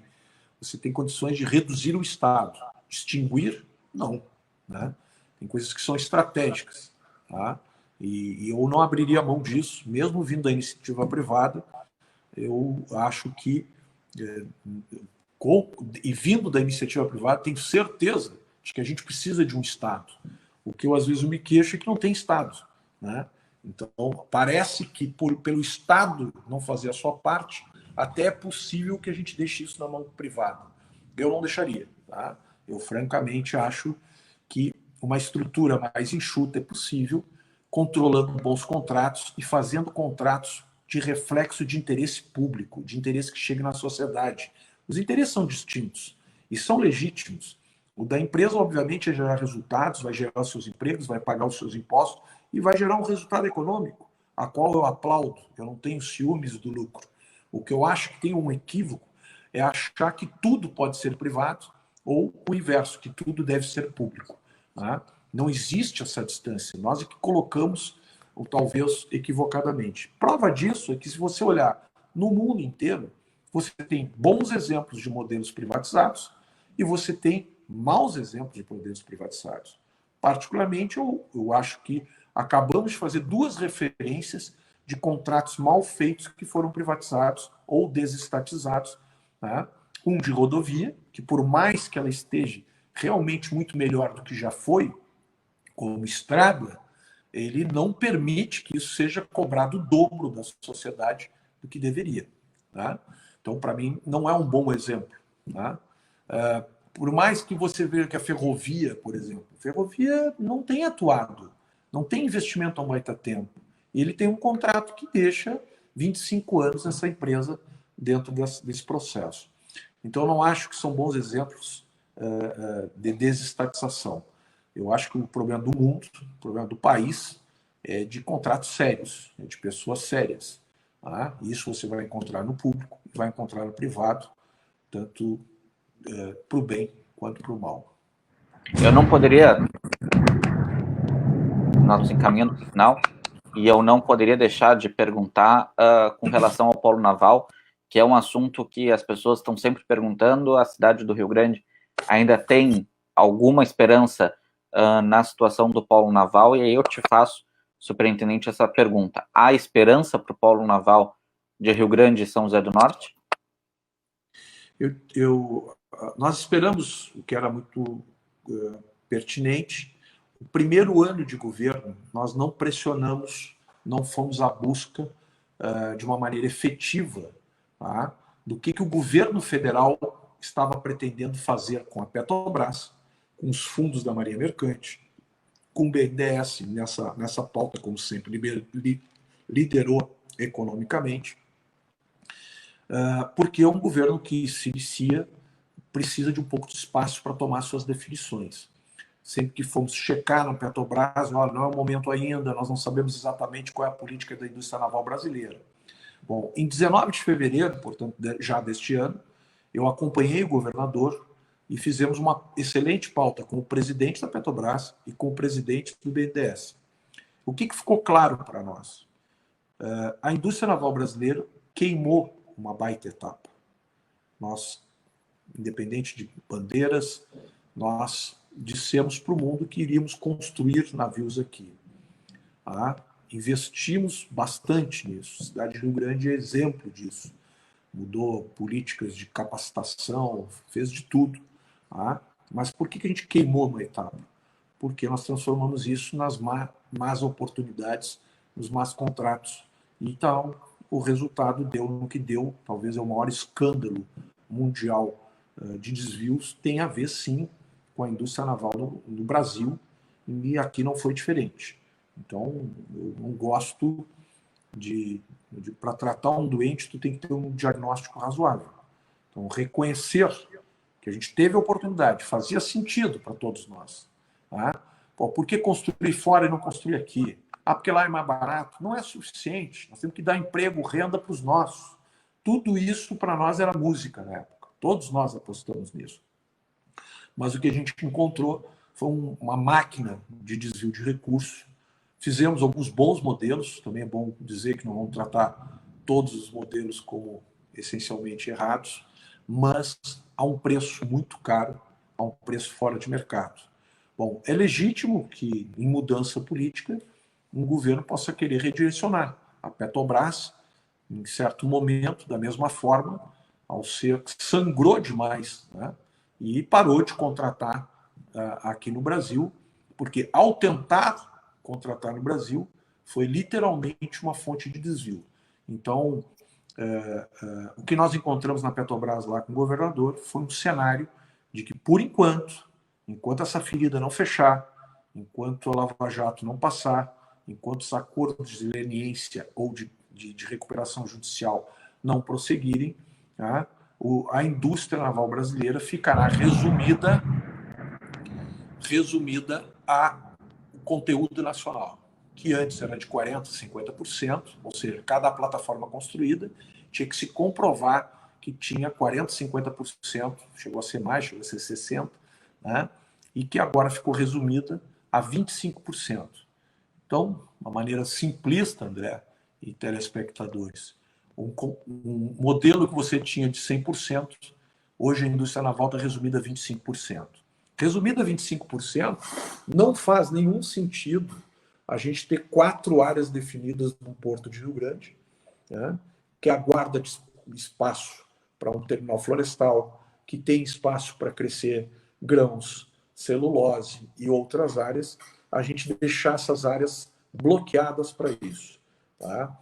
S2: você tem condições de reduzir o Estado. Extinguir, não. Né? Tem coisas que são estratégicas. Tá? E eu não abriria mão disso, mesmo vindo da iniciativa privada. Eu acho que, e vindo da iniciativa privada, tenho certeza de que a gente precisa de um Estado. O que eu, às vezes, me queixo é que não tem Estado. Né? Então, parece que pelo Estado não fazer a sua parte, até é possível que a gente deixe isso na mão privada. Eu não deixaria. Tá? Eu, francamente, acho que uma estrutura mais enxuta é possível, controlando bons contratos e fazendo contratos de reflexo de interesse público, de interesse que chegue na sociedade. Os interesses são distintos e são legítimos. O da empresa, obviamente, é gerar resultados, vai gerar os seus empregos, vai pagar os seus impostos e vai gerar um resultado econômico, a qual eu aplaudo. Eu não tenho ciúmes do lucro. O que eu acho que tem um equívoco é achar que tudo pode ser privado ou o inverso, que tudo deve ser público. Tá? Não existe essa distância. Nós é que colocamos, ou talvez equivocadamente. Prova disso é que, se você olhar no mundo inteiro, você tem bons exemplos de modelos privatizados e você tem maus exemplos de modelos privatizados. Particularmente, eu acho que acabamos de fazer duas referências de contratos mal feitos que foram privatizados ou desestatizados. Né? Um de rodovia, que por mais que ela esteja realmente muito melhor do que já foi, como estrada, ele não permite que isso seja cobrado o dobro da sociedade do que deveria. Tá? Então, para mim, não é um bom exemplo. Tá? Por mais que você veja que a ferrovia, por exemplo, a ferrovia não tem atuado, não tem investimento há muito tempo. E ele tem um contrato que deixa 25 anos essa empresa dentro desse processo. Então, eu não acho que são bons exemplos de desestatização. Eu acho que o problema do mundo, o problema do país, é de contratos sérios, de pessoas sérias. Tá? Isso você vai encontrar no público, vai encontrar no privado, tanto para o bem quanto para o mal.
S1: Eu não poderia, nós encaminhando para o final, e eu não poderia deixar de perguntar com relação ao polo naval, que é um assunto que as pessoas estão sempre perguntando. A cidade do Rio Grande ainda tem alguma esperança na situação do polo naval, e aí eu te faço, superintendente, essa pergunta. Há esperança para o polo naval de Rio Grande e São José do Norte?
S2: Nós esperamos, o que era muito pertinente, o primeiro ano de governo, nós não pressionamos, não fomos à busca de uma maneira efetiva, tá, do que o governo federal estava pretendendo fazer com a Petrobras, com os fundos da Marinha Mercante, com o BNDES nessa pauta, como sempre, liderou economicamente, porque é um governo que se inicia, precisa de um pouco de espaço para tomar suas definições. Sempre que fomos checar na Petrobras, olha, não é o momento ainda, nós não sabemos exatamente qual é a política da indústria naval brasileira. Bom, em 19 de fevereiro, portanto, já deste ano, eu acompanhei o governador e fizemos uma excelente pauta com o presidente da Petrobras e com o presidente do BNDES. O que ficou claro para nós? A indústria naval brasileira queimou uma baita etapa. Nós, independente de bandeiras, nós dissemos para o mundo que iríamos construir navios aqui. Investimos bastante nisso. A cidade de Rio Grande é exemplo disso. Mudou políticas de capacitação, fez de tudo. Mas por que a gente queimou uma etapa? Porque nós transformamos isso nas más oportunidades, nos más contratos. Então, o resultado deu no que deu, talvez é o maior escândalo mundial de desvios, tem a ver, sim, com a indústria naval no Brasil, e aqui não foi diferente. Então, eu não gosto para tratar um doente, tu tem que ter um diagnóstico razoável. Então, reconhecer que a gente teve a oportunidade, fazia sentido para todos nós. Por que construir fora e não construir aqui? Porque lá é mais barato. Não é suficiente. Nós temos que dar emprego, renda para os nossos. Tudo isso para nós era música na época. Todos nós apostamos nisso. Mas o que a gente encontrou foi uma máquina de desvio de recursos. Fizemos alguns bons modelos. Também é bom dizer que não vamos tratar todos os modelos como essencialmente errados, mas a um preço muito caro, a um preço fora de mercado. Bom, é legítimo que, em mudança política, um governo possa querer redirecionar. A Petrobras, em certo momento, da mesma forma, ao ser sangrou demais, né, e parou de contratar aqui no Brasil, porque ao tentar contratar no Brasil, foi literalmente uma fonte de desvio. Então, o que nós encontramos na Petrobras lá com o governador foi um cenário de que, por enquanto essa ferida não fechar, enquanto a Lava Jato não passar, enquanto os acordos de leniência ou de recuperação judicial não prosseguirem, a indústria naval brasileira ficará resumida ao conteúdo nacional, que antes era de 40%, 50%, ou seja, cada plataforma construída tinha que se comprovar que tinha 40%, 50%, chegou a ser mais, chegou a ser 60%, né? E que agora ficou resumida a 25%. Então, uma maneira simplista, André e telespectadores, um modelo que você tinha de 100%, hoje a indústria naval está resumida a 25%. Resumida a 25%, não faz nenhum sentido a gente ter 4 áreas definidas no Porto de Rio Grande, né, que aguarda espaço para um terminal florestal, que tem espaço para crescer grãos, celulose e outras áreas, a gente deixar essas áreas bloqueadas para isso. Tá?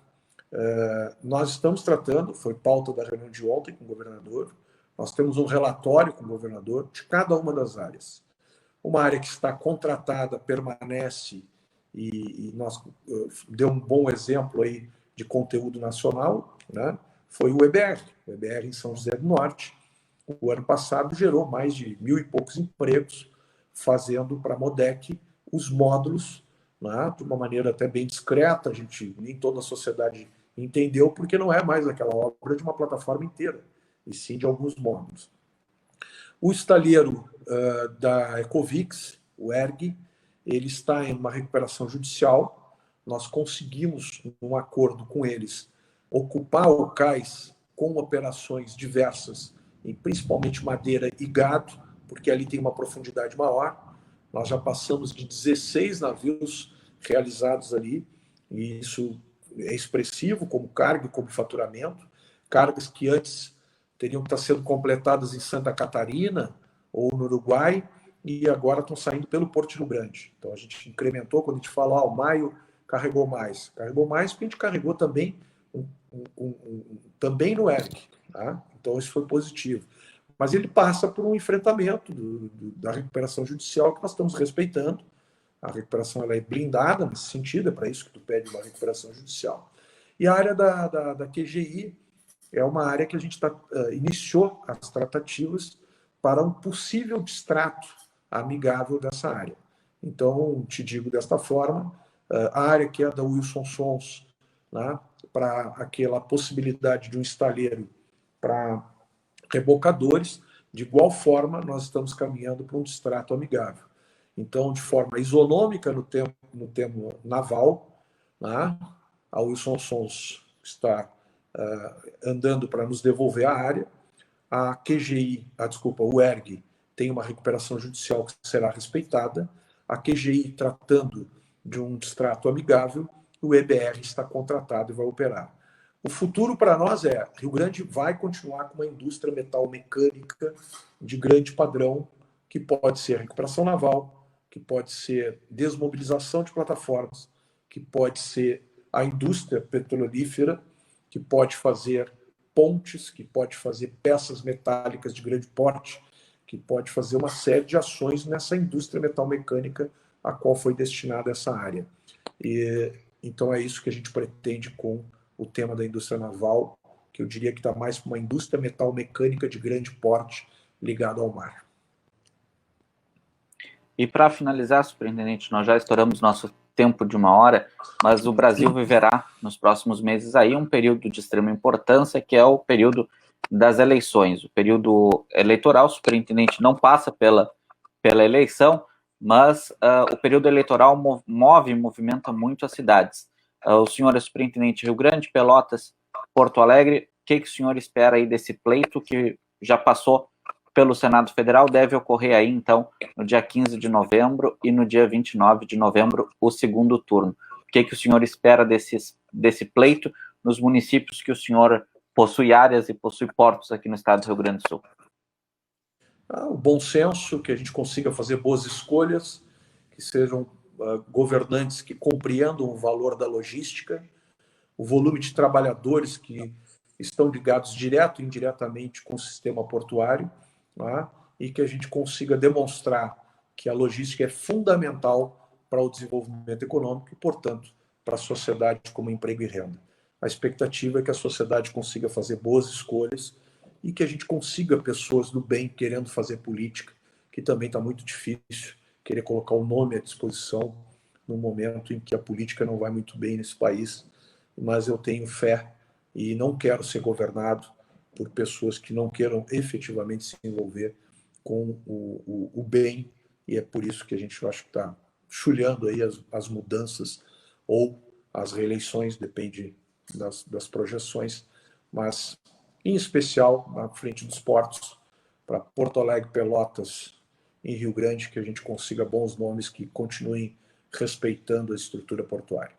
S2: Nós estamos tratando, foi pauta da reunião de ontem com o governador, nós temos um relatório com o governador de cada uma das áreas. Uma área que está contratada permanece e nós deu um bom exemplo aí de conteúdo nacional, né? Foi o EBR em São José do Norte. O ano passado gerou mais de 1.000 e poucos empregos, fazendo para a Modec os módulos, né? De uma maneira até bem discreta. Nem toda a sociedade entendeu porque não é mais aquela obra de uma plataforma inteira, e sim de alguns módulos. O estaleiro da Ecovix, o ERG, ele está em uma recuperação judicial. Nós conseguimos, num acordo com eles, ocupar o cais com operações diversas, em principalmente madeira e gado, porque ali tem uma profundidade maior. Nós já passamos de 16 navios realizados ali, e isso é expressivo como carga e como faturamento. Cargas que antes teriam que estar sendo completadas em Santa Catarina ou no Uruguai, e agora estão saindo pelo Porto de Rio Grande. Então a gente incrementou, quando a gente fala, o maio carregou mais. Carregou mais porque a gente carregou também, também no ERC. Tá? Então isso foi positivo. Mas ele passa por um enfrentamento da recuperação judicial que nós estamos respeitando. A recuperação ela é blindada nesse sentido, é para isso que tu pede uma recuperação judicial. E a área da QGI é uma área que a gente iniciou as tratativas para um possível distrato amigável dessa área. Então, te digo desta forma, a área que é da Wilson Sons, né, para aquela possibilidade de um estaleiro para rebocadores, de igual forma, nós estamos caminhando para um distrato amigável. Então, de forma isonômica no termo naval, né, a Wilson Sons está andando para nos devolver a área. A QGI, o ERG, tem uma recuperação judicial que será respeitada. A QGI tratando de um distrato amigável, o EBR está contratado e vai operar. O futuro para nós é, Rio Grande vai continuar com uma indústria metal-mecânica de grande padrão, que pode ser recuperação naval, que pode ser desmobilização de plataformas, que pode ser a indústria petrolífera, que pode fazer pontes, que pode fazer peças metálicas de grande porte, que pode fazer uma série de ações nessa indústria metal-mecânica a qual foi destinada essa área. Então é isso que a gente pretende com o tema da indústria naval, que eu diria que está mais para uma indústria metal-mecânica de grande porte ligada ao mar.
S1: E para finalizar, superintendente, nós já estouramos nosso tempo de 1 hora, mas o Brasil viverá nos próximos meses aí um período de extrema importância, que é o período das eleições. O período eleitoral, o superintendente não passa pela eleição, mas o período eleitoral movimenta muito as cidades. O senhor é superintendente Rio Grande, Pelotas, Porto Alegre. O que o senhor espera aí desse pleito que já passou pelo Senado Federal, deve ocorrer aí, então, no dia 15 de novembro e no dia 29 de novembro, o segundo turno. O que o senhor espera desse pleito nos municípios que o senhor possui áreas e possui portos aqui no estado do Rio Grande do Sul?
S2: O bom senso, que a gente consiga fazer boas escolhas, que sejam governantes que compreendam o valor da logística, o volume de trabalhadores que estão ligados direto e indiretamente com o sistema portuário, né? E que a gente consiga demonstrar que a logística é fundamental para o desenvolvimento econômico e, portanto, para a sociedade como emprego e renda. A expectativa é que a sociedade consiga fazer boas escolhas e que a gente consiga pessoas do bem querendo fazer política, que também está muito difícil querer colocar o nome à disposição no momento em que a política não vai muito bem nesse país, mas eu tenho fé e não quero ser governado por pessoas que não queiram efetivamente se envolver com o bem, e é por isso que a gente, eu acho que está chulhando aí as mudanças ou as reeleições, depende das projeções, mas em especial na frente dos portos, para Porto Alegre, Pelotas e Rio Grande, que a gente consiga bons nomes que continuem respeitando a estrutura portuária.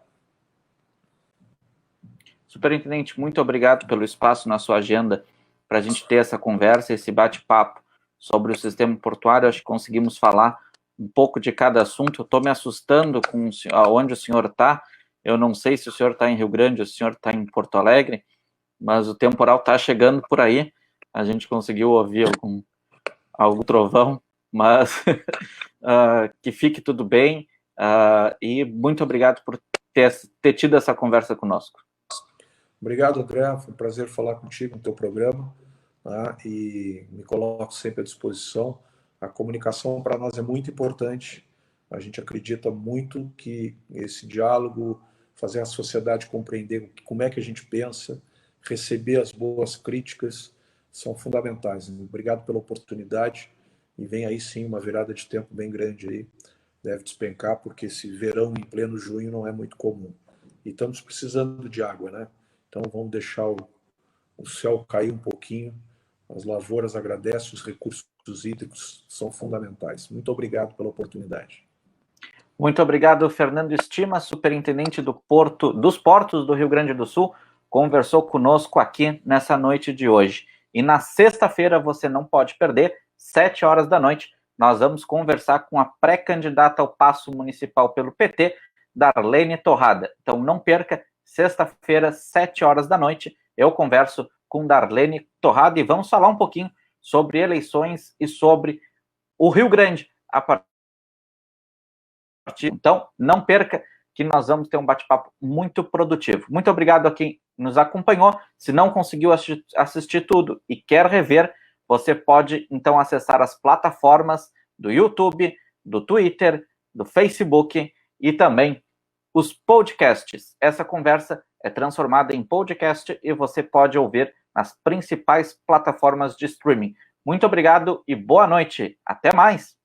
S1: Superintendente, muito obrigado pelo espaço na sua agenda para a gente ter essa conversa, esse bate-papo sobre o sistema portuário. Acho que conseguimos falar um pouco de cada assunto. Eu estou me assustando com onde o senhor está. Eu não sei se o senhor está em Rio Grande ou se o senhor está em Porto Alegre, mas o temporal está chegando por aí. A gente conseguiu ouvir algum trovão, mas que fique tudo bem. E muito obrigado por ter tido essa conversa conosco.
S2: Obrigado, André. Foi um prazer falar contigo no teu programa, tá? E me coloco sempre à disposição. A comunicação para nós é muito importante. A gente acredita muito que esse diálogo fazer a sociedade compreender como é que a gente pensa, receber as boas críticas, são fundamentais. Obrigado pela oportunidade e vem aí sim uma virada de tempo bem grande aí, deve despencar, porque esse verão em pleno junho não é muito comum. E estamos precisando de água, né? Então vamos deixar o céu cair um pouquinho, as lavouras agradecem, os recursos hídricos são fundamentais. Muito obrigado pela oportunidade.
S1: Muito obrigado, Fernando Estima, superintendente dos portos do Rio Grande do Sul, conversou conosco aqui nessa noite de hoje. E na sexta-feira, você não pode perder, 7 horas da noite, nós vamos conversar com a pré-candidata ao Paço Municipal pelo PT, Darlene Torrada. Então não perca, sexta-feira, 7 horas da noite, eu converso com Darlene Torrada e vamos falar um pouquinho sobre eleições e sobre o Rio Grande a partir. Então, não perca que nós vamos ter um bate-papo muito produtivo. Muito obrigado a quem nos acompanhou. Se não conseguiu assistir tudo e quer rever, você pode, então, acessar as plataformas do YouTube, do Twitter, do Facebook e também os podcasts. Essa conversa é transformada em podcast e você pode ouvir nas principais plataformas de streaming. Muito obrigado e boa noite. Até mais!